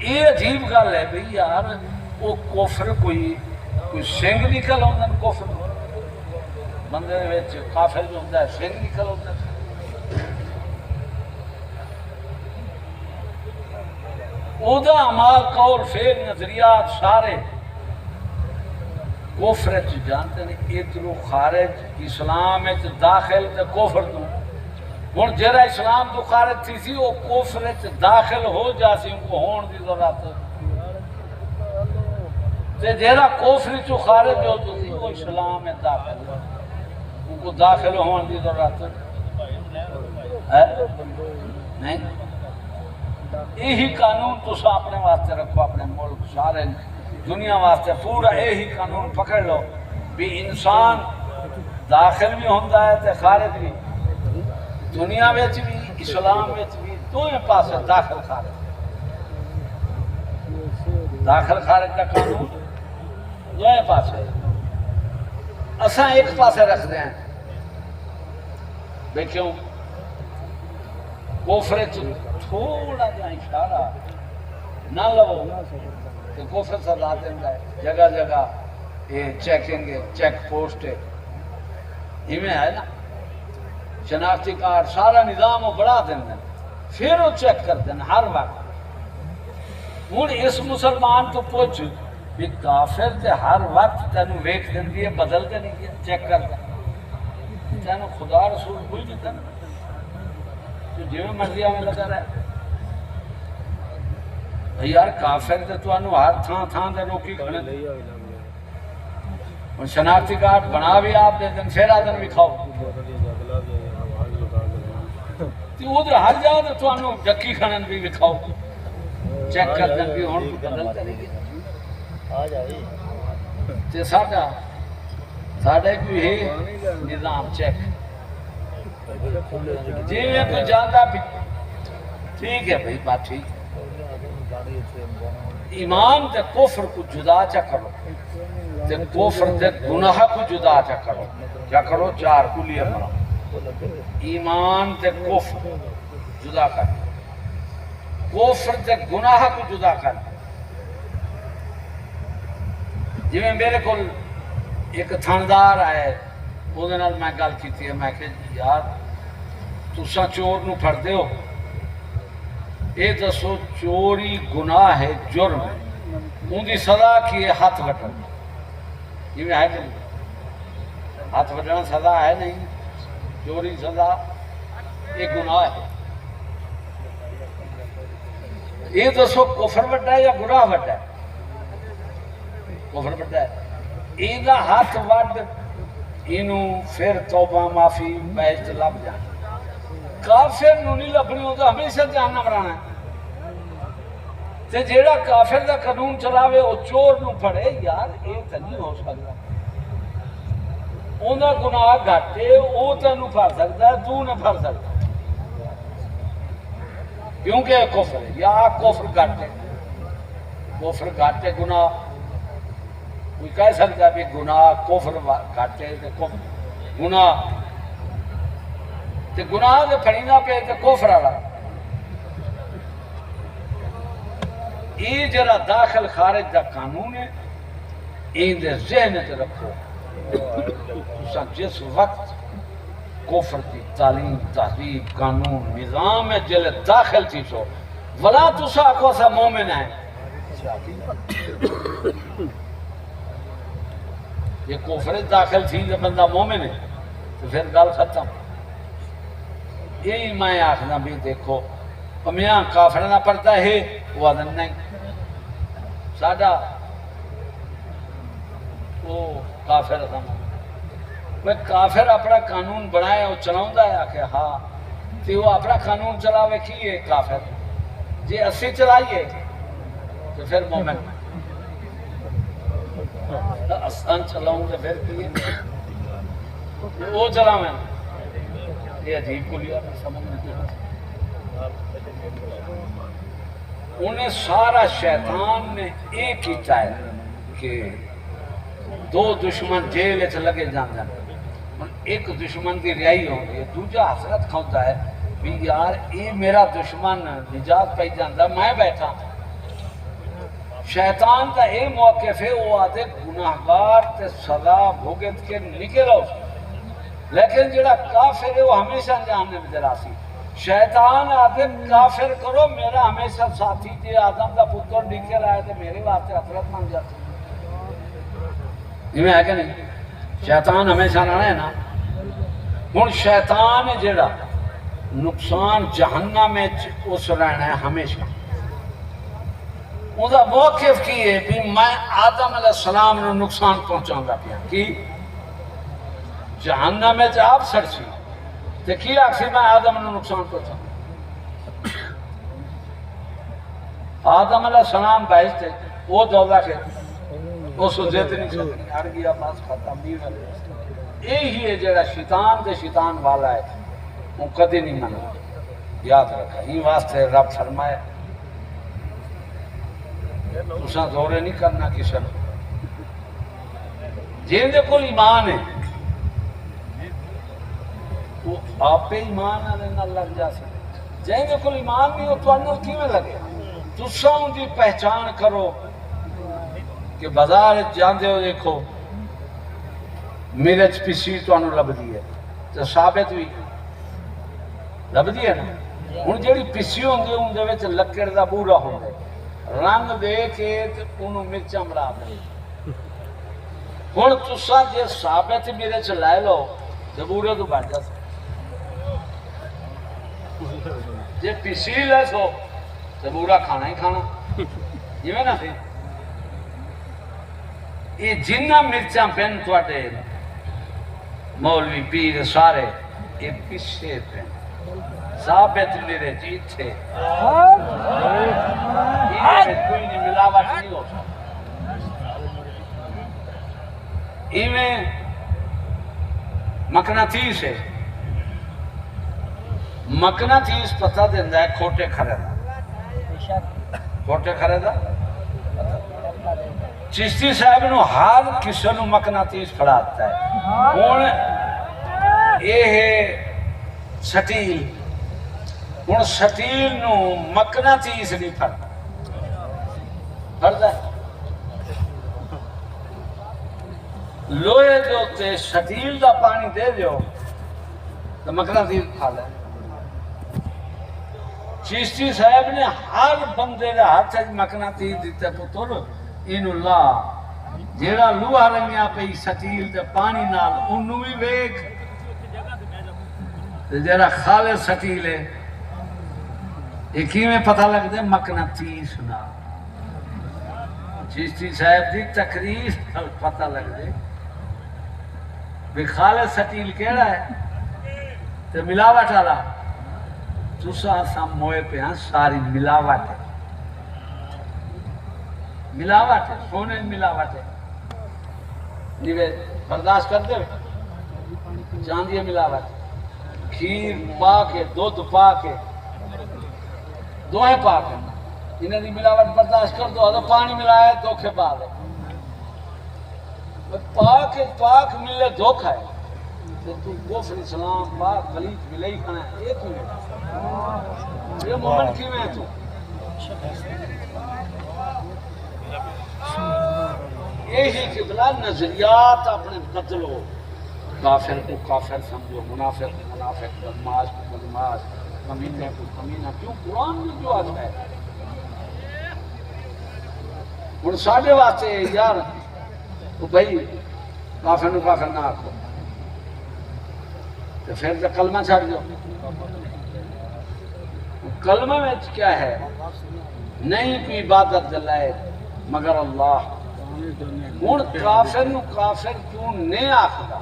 یہ عجیب گل ہے بھئی یار، وہ کفر کوئی سنگ نکل ہوندن، کفر بندے وچ کافر جو ہوتا ہے سنگ نکل ہوتا ہے۔ او دا عمال قول فعل نظریات سارے کفر چ جانتے ہیں، ادھروں خارج اسلام چ داخل تے کفر تو ہوں جہاں اسلام تو خارج تھی سی وہ کفر داخل ہو جاسی، ان کو ہون دی ضرورت، تے جہاں کفر چو خارج ہو تو سی وہ اسلام میں داخل ہو، ان کو داخل ہون دی ضرورت ہے نہیں۔ یہی قانون تو اپنے واسطے رکھو، اپنے ملک سارے دنیا واسطے پورا یہی قانون پکڑ لو بھی انسان داخل بھی ہوتا ہے تے خارج بھی، دنیا میں بھی اسلام میں بھی، دونوں پاس داخل خارج، داخل خارج کا قانون دونوں پاس ہے۔ اساں ایک پاسے رکھ دیں بھئی کیوں کفر تھوڑا جا اشارہ نہ لو کہ کفر سزا دینا ہے، جگہ جگہ یہ چیکنگ ہے، چیک پوسٹ ہے، ہمیں ہے نا شناختی کارڈ سارا نظام وہ بڑھا دینا، پھر وہ چیک کر دینا ہر وقت۔ ہوں اس مسلمان تو پوچھ بھی کافر تے ہر وقت تینوں ویکھ دینی ہے، بدلتے نہیں ہے، چیک کر دینا، تینوں خدا رسول کوئی نہیں کرنا، تو جو مرضی ہمیں لگا رہے بھئی یار کافر تے تو انہوں ہر تھان دے روکی کھڑے اور شناختی کارڈ بنا بھی آپ دے دن پھر آدن بھی کھاؤ، تو ادھر ہر جاؤ تو انہوں ڈکی کھڑن بھی کھاؤ، چیک کر دن بھی ہون تو بدلتے نہیں گے۔ تے ساڑھے کوئی ہے نظام چیک جی میں کوئی جانتا بھی ٹھیک ہے بھئی بات ٹھیک ہے، ایمان تے کفر کو جدا چا کرو، تے کفر تے گناہ کو جدا چا کرو، کیا کرو چار کلیے بناؤ، ایمان تے کفر جدا کر، کفر تے گناہ کو جدا کر. جی میرے کو ایک تھاندار آئے، وہ میں گل کی ہے، میں کہ یار تساں چور نو پھڑ دے ہو، یہ دسو چوری گناہ ہے، جرم ہے، ان کی سزا کی ہے ہاتھ وٹن. جی میں ہے کہ ہاتھ وٹنا سزا ہے نہیں، چوری سزا یہ گناہ ہے. یہ دسو کفر وڈا ہے یا گناہ وڈا ہے؟ کفر وڈا ہے. یہ ہاتھ وڈ انہوں پھر توبہ معافی بیچ لب جانا. کافر نو نہیں لبنی ہوتا، ہمیشہ جاننا مرانا ہے. تے جیڑا کافر دا قانون چلاوے وہ چور نو پھڑے، یار یہ تو نہیں ہو سکتا. انہاں گناہ گھٹے، وہ تینوں پھڑ سکتا ہے، تو نہ پھڑ سکتا کیونکہ کفر ہے. یا کفر گھٹے، کفر گھٹے گناہ کوئی کہہ سکتا ہے بھی گناہ کفر گھٹے تے کفر گناہ تے گناہ دے پھڑینا پہ تے کفر والا. یہ جڑا داخل خارج دا قانون ہے، این دے ذہن تے رکھو. تساں جس وقت کفر کی تعلیم، تہذیب، قانون، نظام ہے جلے داخل تھی سو ولا تساں آکھو سا مومن ہے. یہ کفر داخل تھی تو بندہ مومن ہے تو پھر گل ختم. یہی میں آخنا بھی دیکھو میاں کافر نہ پڑھتا ہے، وہ آدم نہیں سادہ وہ کافر تھا. وہ کافر اپنا قانون بنائے وہ چلاؤں ہے آکھے ہاں تو وہ اپنا قانون چلاوے کی ہے کافر. جی اسی چلائیے تو پھر مومن. آسان چلاؤں تو پھر کی وہ چلاویں. یہ عجیب کو لیا سمجھ نہیں. انہیں سارا شیطان نے ایک کیتا ہے کہ دو دشمن جیل اچھ لگے جان جانے. ایک دشمن کی رہائی ہوگی، دوجہ حسرت کھوتا ہے بھی یار یہ میرا دشمن نجات پہ جاندہ میں بیٹھا. شیطان کا یہ موقف ہے وہ آدھے گناہگار تے سزا بھوگت کے نکل ہو، لیکن جڑا کافر ہے وہ ہمیشہ جاننے میں دراسی. شیطان آدھے کافر کرو میرا ہمیشہ ساتھی جی آدم کا پتر نکل آئے تھے میرے واسطے حسرت مان جاتے. یہ میں ہے کہ نہیں؟ شیطان ہمیشہ نہ ہے نا. ہن شیطان جڑا نقصان جہنم میں اس رہنا ہے ہمیشہ. ان کا موقف کی ہے بھی میں آدم علیہ السلام نے نقصان پہنچاؤں گا پیا کی جہنم میں آپ سرچی تو کی آخسی میں آدم نے نقصان پہنچاؤں. آدم علیہ السلام باعث تھے وہ دولا کے وہ سوچتے نہیں سکتے ہر گیا بس ختم نہیں ہوئے. یہی ہے جڑا شیطان دے شیطان والا ہے وہ کدی نہیں منا. یاد رکھا یہ واسطے رب فرمائے تساں دورے نہیں کرنا کسی نے. جن دے کول ایمان ہے وہ آپ پہ ایمان آنے نہ لگ جا سکے. جن دے کول ایمان نہیں ہو تو انہوں کیوں لگے. تساں ان کی پہچان کرو کہ بازار جاندے ہو دیکھو مرچ پسی تو انہوں لب دی ہے تو ثابت ہوئی لب دی ہے نا. ان جیڑی پسی ہوں گے ان دے وچ لکڑ دا بورا ہوں گے رنگ دے کے انہوں مرچاں مرا دے. ہن تساں جے ثابت مرچ لائے لو تو بورے تو بن جا سکتے. جے پسی لے سو تو بورا کھانا ہی کھانا یہ میں نا پھر. یہ جنہ مرچاں پین توڑے مولوی پیر سارے یہ پسے پین ثابت میرے جیت تھے یہ کوئی نہیں ملاوٹ نہیں ہو سکتا. میں مقناطیس ہے. مقناطیس پتہ دیندہ ہے کھوٹے خریدا. کھوٹے خریدا چشتی صاحب نو ہر کسی نو مقناطیس پڑھاتا ہے. ہون یہ ہے سٹیل ہوں سٹیل نو مقناطیس نہیں پھڑتا پھڑتا لوہے دے اوتے سٹیل دا پانی دے دیو تو مقناطیس پھڑ لے چشتی صاحب نے ہر بندے دے ہاتھ وچ مقناطیس دتا پتر اینو لا جیڑا لوہا رنگیا پئی سٹیل تے پانی نال اونوں وی ویکھ تے جیڑا خالص سٹیل ہے یہ کیویں پتہ لگ دے مقناطیس نال چشتی صاحب دی تقریر نال پتہ لگ دے بھی خالص سٹیل کیڑا ہے تے ملاوٹ والا تساں سام موئے پہ ہاں ساری ملاوٹ ہے ملاوٹ ہے سونے ملاوٹ ہے نیوے برداشت کر دے چاندی ملاوٹ کھیر پا کے دودھ پا کے دوہیں پا کے انہیں دی ملاوٹ برداشت کر دو پانی ملایا دھوکھے پا دے پاک ملے دھوکھا ہے تو کفر اسلام پاک غلیظ ملے ہی کھانا ہے ایک منٹ یہ مومن کی میں تو یہی قبلہ نظریات اپنے بدلو کافر کو کافر سمجھو منافق کو منافق بدماش کو بدماش کمینے کو کمینہ کیوں قرآن میں جو آتا ہے اور ساڑھے واسطے یار تو بھائی کافر نو کافر نہ آکھو تو پھر تو کلمہ چھاڑ دو کلمہ میں کیا ہے نہیں کوئی عبادت دلائے مگر اللہ ہوں کافر نو کافر کیوں نہیں آخدا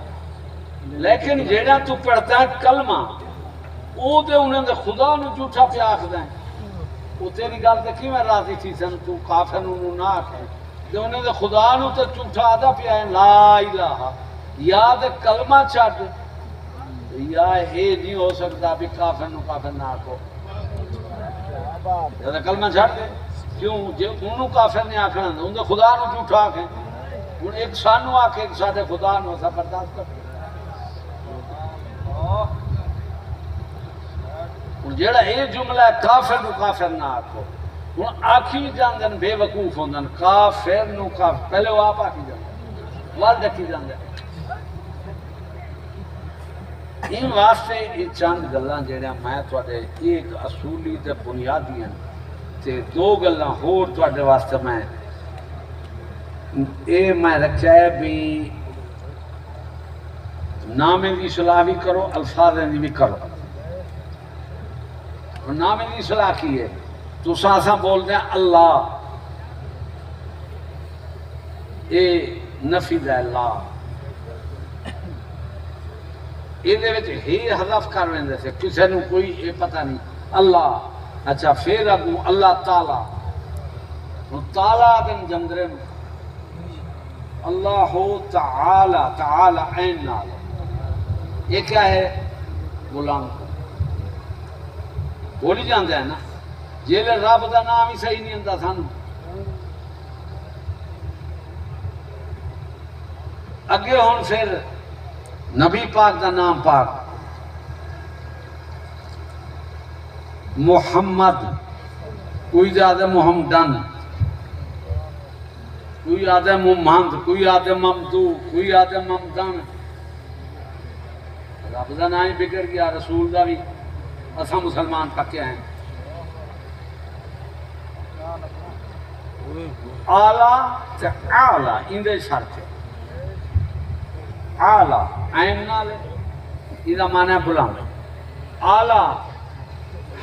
لیکن جیڑا تو پڑھتا ہے کلمہ او دے انہیں دے خدا نو جھوٹا پہ آخدا ہے وہ تیری گل تے کی میں راضی تھی سن تو کافر نو نہ آکھے تے انہیں دے خدا نو تے جھوٹا آدھا پہ آئے لا الہ یا دے کلمہ چھاڑ یا یہ نہیں ہو سکتا بھی کافر نو کافر نہ آکھو یا دے کلمہ چھاڑ دے کیوں جو انہوں کافر نے آکھنا ان دے خدا نو جھوٹا آکھیں ان ایک سانو آکھے ایک ساتھے خدا نو سا برداشت کر ان جیڑا یہ جملہ ہے کافر نو کافر نہ آکھو ان آکھی جاندن بے وقوف ہوندن کافر نو کافر پہلے وہ آپ آکھی جاندن وال دکھی جاندن ان واسطے یہ چند گلاں جیڑا میں تواڈے ایک اصولی تے بنیادی ہیں تے دو گلاں ہور تواڈے واسطے میں رکھیا ہے بھی نامے دی اصلاح بھی کرو الفاظ دی بھی کرو نامے دی اصلاح کی ہے تو ساسا بول دیں اللہ اے نفی دا اللہ یہ ہی حذف کر رہے تھے کسی نے کوئی یہ پتہ نہیں اللہ اچھا پھر اگوں اللہ تعالی تعالیٰ دن جندرے میں اللہ تعالی تعالی عین نال یہ کیا ہے غلام کو بولی جانتا ہے نا جیلے رب دا نام ہی صحیح نہیں ہوندا سانو اگے ہون پھر نبی پاک دا نام پاک محمد کوئی زیادہ محمدن کوئی آدھے محمد کوئی آدھے ممدو کوئی آدھے ممدن رب دا نام ہی بگڑ گیا رسول دا بھی اساں مسلمان پکے ہیں آلہ تے آلہ اندے شرط ہے آلہ عین نالے یہ معنی ہے بلند آلہ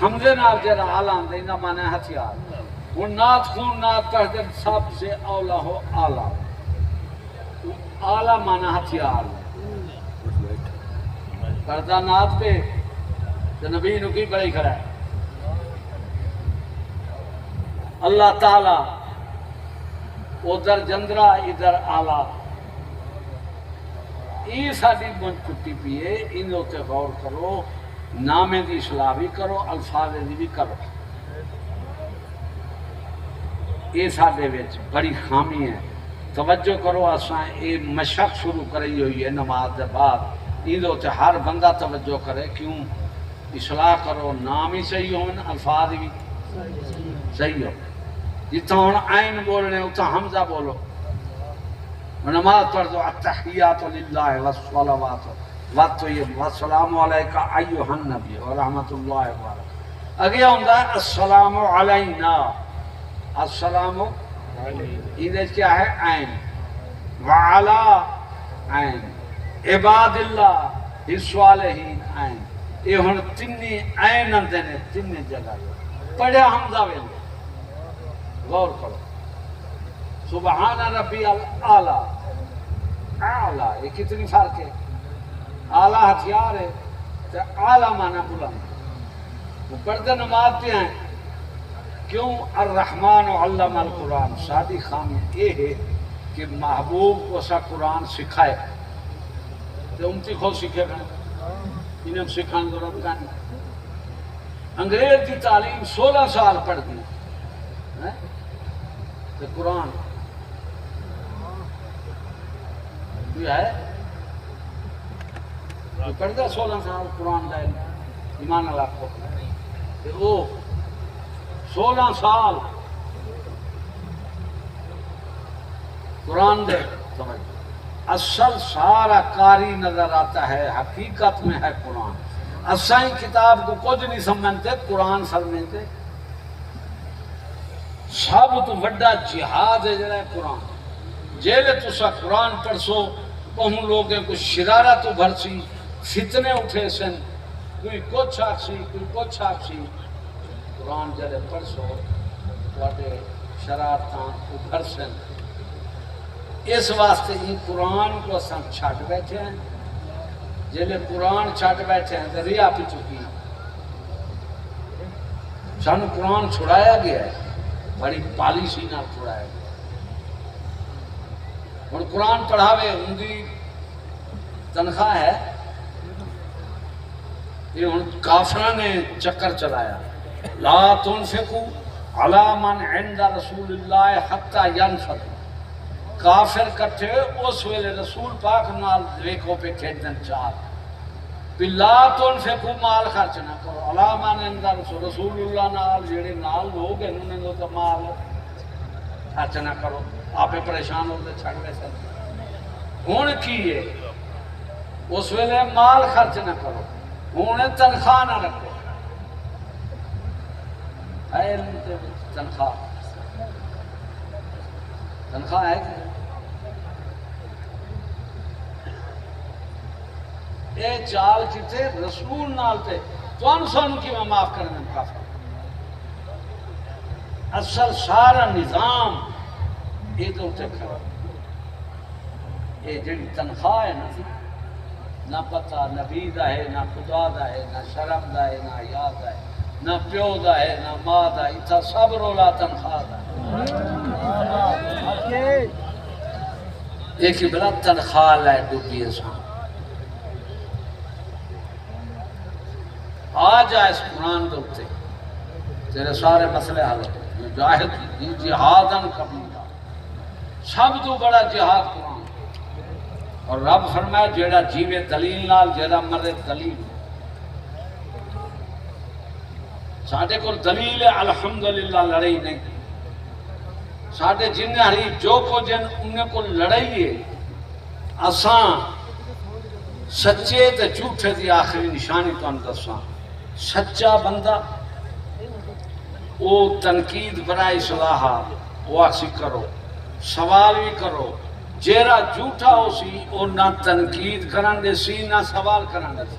حمزے نال جرا آلہ اندے یہ معنی ہے ہتھیار وہ نات خون نات پڑھ دے سب سے اولا ہو آلہ آلہ معنی ہتھیار کردہ نات پہ تو نبی نو کی بڑی کھڑا ہے اللہ تعالی ادھر جندرا ادھر آلہ یہ ساری من چٹی پیے ان ہوتے غور کرو نامے دی اصلاح بھی کرو الفاظ دی بھی کرو یہ سارے وچ بڑی خامی ہے توجہ کرو اساں یہ مشق شروع کری ہوئی ہے نماز دے بعد ان ہوتے ہر بندہ توجہ کرے کیوں اصلاح کرو، نام ہی صحیح ہو، الفاظ بھی صحیح ہو. جتنا ہوں عین بولنے اتنا حمزہ بولو. نماز پڑھ دو التحیات للہ والصلوات والسلام علیکہ ایھا النبی ورحمۃ اللہ وبرکاتہ. اگے ہوندا ہے السلام علینا، السلام ادھر کیا ہے عین، وعلا عین، عباد اللہ الصالحین عین. یہ ہن تینی عین اندے نے تینی جگہ پڑھیا حمزہ ویلے. غور کرو. سبحان ربی الاعلی، اعلی یہ کتنی فرق ہے. اعلی ہتھیار ہے تو اعلی معنی بلند. وہ پڑھتے نماز پہ ہیں کیوں؟ الرحمن علم القرآن. سادی خامی یہ ہے کہ محبوب کو سا قرآن سکھائے تو امتی خود سیکھے گا، انہیں سکھانے ضرورت کا نہیں. انگریز کی تعلیم 16 سال پڑھ دی تو قرآن بھی ہے پڑھتا 16 سال قرآن کا ایمان اللہ کو. وہ 16 سال قرآن دے سمجھ. اصل سارا قاری نظر آتا ہے، حقیقت میں ہے قرآن. اسائیں کتاب کو کچھ نہیں سمجھتے، قرآن سمجھتے. سب تو بڑا جہاد ہے جڑا قرآن. جیلے تسا قرآن پڑھسو پہن لوگے کو شرارت بھرسی، فتنے اٹھے سن، کوئی کچھ آکسی کوئی کچھ آکسی. قرآن جلے پڑھسو تواڈے شرارتاں ابھر سن. اس واسطے ہی قرآن کو اساں چھڈ بیٹھے ہیں. جلے قرآن چھڈ بیٹھے ہیں تو ریا پی چکی. سانو قرآن چھڑایا گیا ہے، بڑی پالیسی نال چھڑایا گیا. ہن قرآن پڑھاوے ان دی تنخواہ ہے. یہ ہن کافراں نے چکر چلایا، لا تنفقوا علی من عند رسول اللہ حتی ینفقوا. کافر کٹھے اس ویلے رسول پاک نال ویکھو پہ کھیڈن چاہ لا تنفقوا مال خرچ نہ کرو علی من عند رسول اللہ نال جڑے نال لوگ ہیں انہوں نے تو مال خرچ نہ کرو. آپ پریشان ہوتے چھڑ گئے سن. ہوں کی ہے اس ویلے مال خرچ نہ کرو، ہوں تنخواہ نہ رکھو. تنخواہ تنخواہ ہے کہ اے چال کتے رسول نال تے تون سن کی میں معاف کرنے میں کافر. اصل سارا نظام یہ تو تے کھڑا. یہ جڑی تنخواہ ہے نہ پتہ نبی دا ہے، نہ خدا دا ہے، نہ شرم دا ہے، نہ حیا دا ہے، نہ پیو دا ہے، نہ ماں دا. اتھا سب رولا تنخواہ دا. ایک ہی بلا تنخواہ لائے ڈوبی انسان. آ جا اس قرآن دوتے تیرے سارے مسئلے حل ہوتے. جاہد جہادن کبیرہ، سب تو بڑا جہاد قرآن. اور رب فرمایا جیڑا جیوے دلیل نال جیڑا مرے دلیل. ساڑھے کو دلیل ہے الحمدللہ لڑائی نہیں. ساڑھے جن ہری جو کو جن انہیں کو لڑائی ہے. اساں سچے تے جھوٹے دی آخری نشانی تو اندساں. سچا بندہ وہ تنقید برائے اصلاح وہ آسی کرو، سوال بھی کرو. جیرا جھوٹا ہو سی وہ نہ تنقید کرن دے سی نہ سوال کرن دے سی.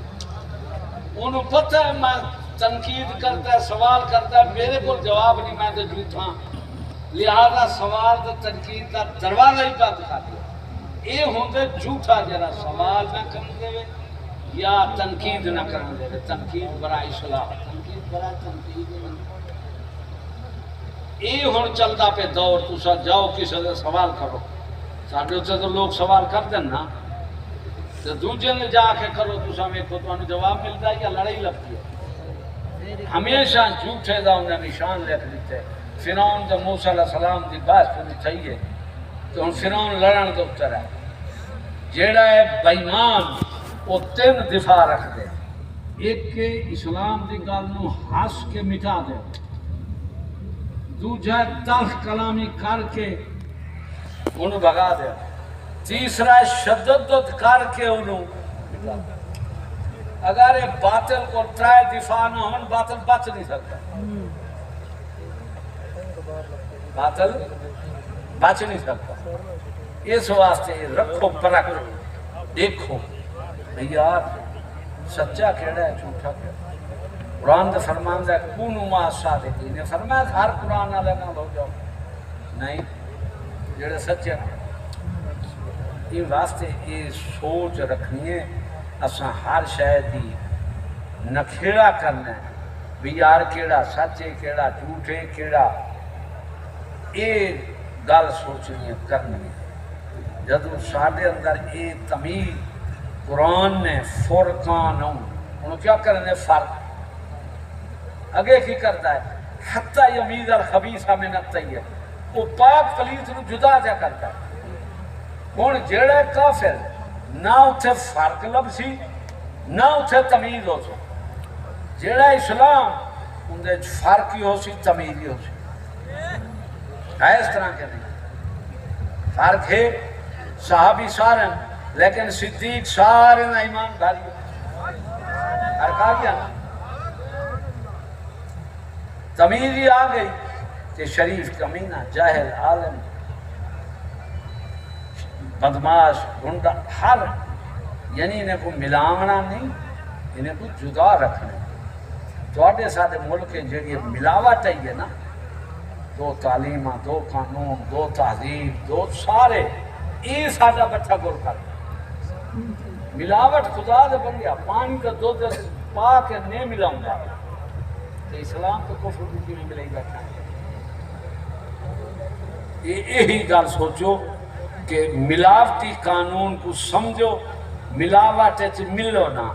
انہوں پتہ ہے میں تنقید کرتا ہے سوال کرتا ہے، میرے کو جواب نہیں، میں تو جھوٹا. لہذا سوال تو تنقید کا دروازہ ہی بند کر دیا. یہ ہوندے جھوٹا جرا سوال نہ کرن دے یا تنقید نہ کرن دے. تنقید برائے اصلاح، تنقید برائے تنقید. یہ ہن چلتا پہ دور. تسا جاؤ کسی سے سوال کرو، ساڈے اتنے تو لوگ سوال کر دیں نا، تو دوجے نے جا کے کرو تسا ویکھو تمہیں جواب ملتا ہے یا لڑائی لگتی ہے. ہمیشہ جھوٹے دا انہیں نشان لکھ دیتے. فرعون دا موسیٰ علیہ السلام دی بات پوری تھی ہے تو ہن فرعون لڑن دے اتر ہے. جیڑا ہے بےمان وہ 3 دفاع رکھ دے. ایک کے اسلام دی گل نو ہس کے مٹا دے، دوجا تلخ کلامی کر کے انہوں بھگا دے، تیسرا شدت کر کے انہوں مٹا دے۔ اگر یہ باطل کو ترائے دفاع نہ ہون باطل بچ نہیں سکتا، باطل بچ نہیں سکتا۔ اس واسطے رکھو پرکھ، دیکھو یار سچا کیڑا ہے جھوٹا کیڑا ہے۔ قرآن نے فرمایا ہے کونوا مع الصادقین، نے فرمایا ہر قرآن والے نال ہو جاؤ، نہیں جڑے سچے ہیں۔ یہ واسطے یہ سوچ رکھنی ہے اساں ہر شے دی نکھیڑا کرنا ہے بھی یار کیڑا سچے کیڑا جھوٹے کیڑا، یہ گل سوچنی ہے کرنی ہے۔ جدو ساڈے اندر یہ تمیز قرآن نے فرقان انہوں کیا کرنے فرق اگے کی کرتا ہے حتی یمیز الخبیث من الطیب، وہ پاک پلیت نو جدا جا کرتا ہے۔ ہن جڑا کافر نہ اتھے فرق لبسی نہ اتھے تمیز ہو سو، جڑا اسلام اندے فرق ہی ہو سی تمیز ہی ہو سی، ہے اس طرح کے نہیں فرق ہے۔ صحابی سارے لیکن صدیق سارے نہ ایمان داری فرق آ گیا نا، تمیز ہی آ گئی کہ شریف کمینہ جاہل عالم بدماش گنڈا ہر یعنی انہیں کو ملاونا نہیں، انہیں کو جدا رکھنا۔ توڑے ساتھ ملک جڑی ملاوٹ ہے نا، دو تعلیمہ دو قانون دو تہذیب دو سارے یہ سادہ بچہ گول کر ملاوٹ خدا دے بندیا پانی کا دو دس پا کے نہیں ملاؤں گا تو اسلام تو کفر بھی نہیں ملے گا۔ یہی گل سوچو کہ ملاوٹی قانون کو سمجھو، ملاوٹ ملو نہ۔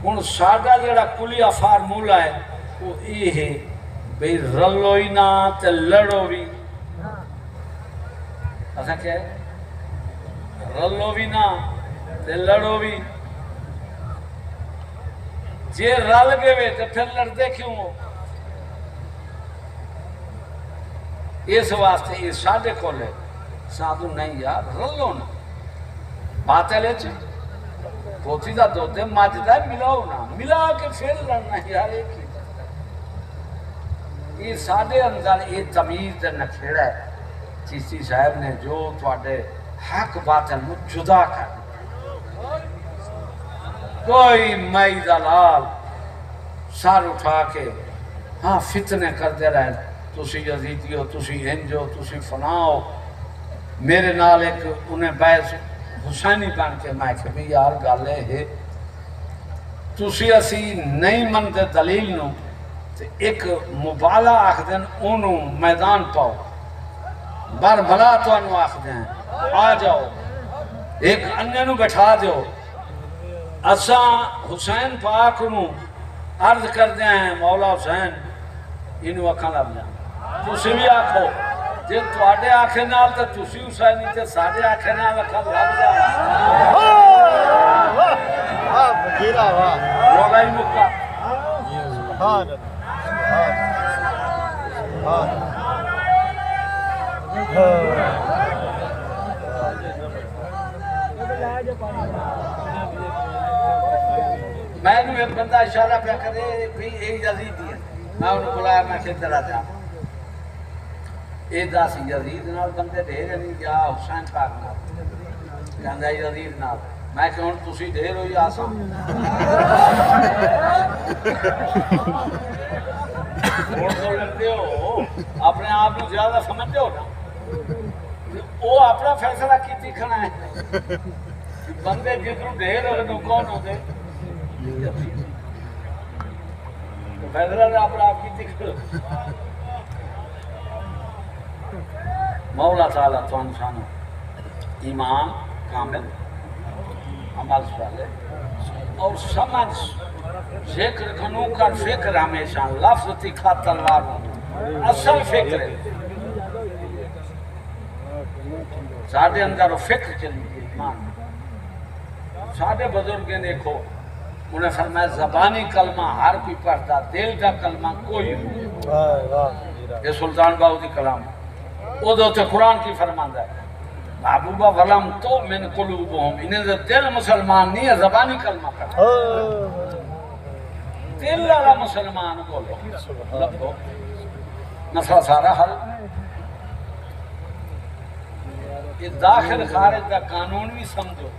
ہن ساڈا جڑا کلیہ فارمولہ ہے وہ یہ ہے بھئی رلو ہی نہ تے لڑو بھی۔ ایسا کیا ہے؟ رلو بھی نہ تے لڑو بھی۔ جے رل گئے وے تے پھر لڑتے کیوں ہو؟ اس واسطے یہ ساڈے کولے سادھو نہیں یار رلو نہ باطل ہے پوتھی دا دوتے ماجدہ ملاؤ نہ ملا کے پھر لڑنا یار ایک ہی۔ یہ ساڈے اندر یہ تمیز تے نکھیڑا ہے۔ چشتی صاحب نے جو تواڈے حق باطل میں جدا کر کوئی مئی دلال سر اٹھا کے ہاں فتنے کرتے رہے، تسی یزیدی ہو تسی ہنج ہو تسی فلاں ہو۔ میرے نال ایک انہیں بحث حسینی بن کے میں کہ بھی یار گالے ہے تسی اسی نہیں منتے دلیل نو تے ایک مبالہ آکھ دیں انہوں میدان پاؤ بار بھلا تو انہوں آکھ دیں آ جاؤ ایک انہیں نو بٹھا دیو اساں حسین پاک نو عرض کر دیں مولا حسین انہوں اکھاں لب جائیں تسی بھی آکھو جے تواڈے آنکھیں نال تے تسی حسینی تے ساڈے آنکھیں نال اکھاں لب جائیں وکیلا واہ رولا ہی مکہ سبحان میں نے ایک بندہ اشارہ پہ کرے بھی ایک یزیدی ہے، میں انہوں بلایا میں کہتے رہا جا ایک داسی یزید نال بندے ڈھیرے نہیں جا حسین پاک نال کہندہ یزید نال میں کہ ہوں تسی ڈھیر ہوئی آسان ووٹ تو لڑتے ہو اپنے آپ کو زیادہ سمجھتے ہو نا وہ اپنا فیصلہ کی کھڑا ہے بندے جتنے ڈھیر ہوئے تو کون ہوتے فیصلہ نے اپنا آپ کی کھڑا مولا تعالیٰ تو انسان ایمان کامل عمل صالح اور سمجھ ذکر کنو کر فکر ہمیشہ لفظ تکھا تلوار اصل فکر ہے ساڑھے اندر فکر چلی گئی ایمان ساڑھے بزرگ دیکھو انہیں فرمایا زبانی کلمہ ہر کوئی پڑھتا، دل کا کلمہ کوئی نہیں۔ یہ سلطان باہو دی کلام او دو تے قرآن کی فرماندہ ہے محبوبہ ولم تو من قلوبہم، انہیں دے دل مسلمان نہیں ہے، زبانی کلمہ پڑھتا دل والا مسلمان بولو لگو مسئلہ سارا حل۔ یہ داخل خارج دا قانون بھی سمجھو،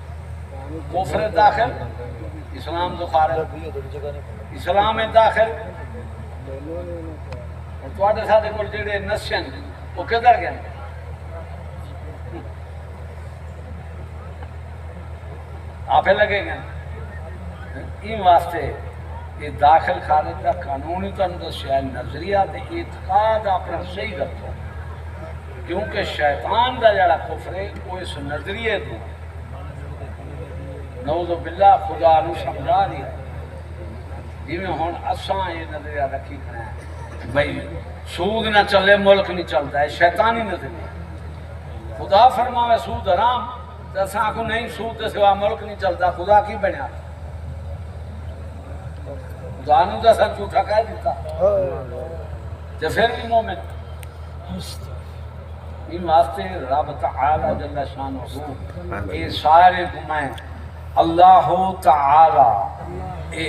کفر داخل اسلام دو خارج، اسلام داخل اور تواڈے ساڈے کول جڑے نشن وہ کدھر گئے؟ آپ لگے گئے این واسطے یہ داخل خارج کا قانونی تو شاید نظریہ تے اعتقاد اپنا صحیح رکھو، کیونکہ شیطان دا جڑا کفر ہے وہ اس نظریے تو نعوذ باللہ خدا نو سمجھا دیا جی میں ہون اساں یہ نظریہ رکھی کھڑے ہیں بھئی سود نہ چلے ملک نہیں چلتا ہے، شیطانی نظریہ۔ خدا فرماوے سود حرام تو اساں کو نہیں، سود سے سوا ملک نہیں چلتا، خدا کی بنیا خدا نے تو سر جھوٹا کہہ دیتا تو پھر بھی مومن۔ ان واسطے رب تعالی جل شانہ یہ سارے گمائیں اللہ تعالی اے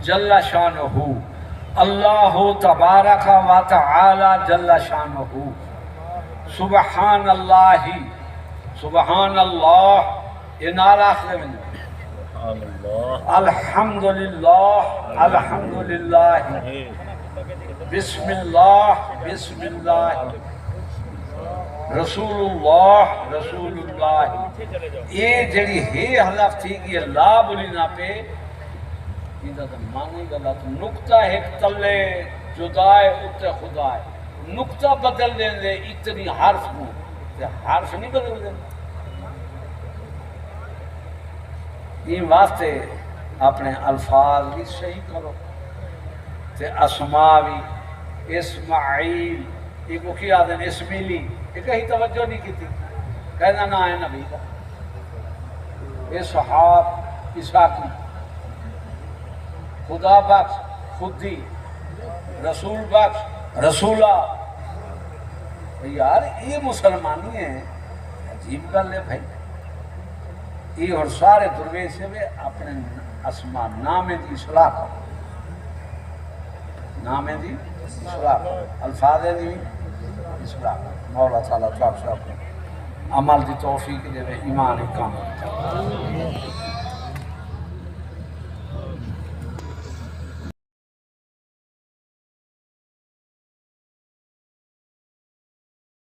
جل شانہ، اللہ تبارک و تعالی جل شانہ، سبحان اللہ، سبحان اللہ، یہ نعرہ آخر میں الحمدللہ، الحمدللہ، بسم اللہ، بسم اللہ، رسول اللہ، رسول اللہ۔ یہ جڑی ہے حلف تھی کہ لا بولینا پہ یہ تو مانے غلط نقطہ ایک تلے جدائے اتے خدائے، نقطہ بدل دیں دے اتنی حرف کو، حرف نہیں بدل دیں۔ یہ واسطے اپنے الفاظ بھی صحیح کرو تے اسماء بھی، اسماعیل یہ کو کیا دیں اسمیلی، یہ کہیں توجہ نہیں کی تھی، کہنا نہ ہے نبی کا، اسحاق اسحاقی، خدا بخش خودی، رسول بخش رسولہ۔ یار یہ مسلمانی ہے، عجیب گل ہے بھائی، یہ اور سارے درویش سے اپنے اسماء نام دی اصلاح کرو، نام دی اصلاح کرو، الفاظ دی اصلاح کرو۔ مولا تعالیٰ تو آپ سے اپنے عمل دی توفیق دے، ایمان کام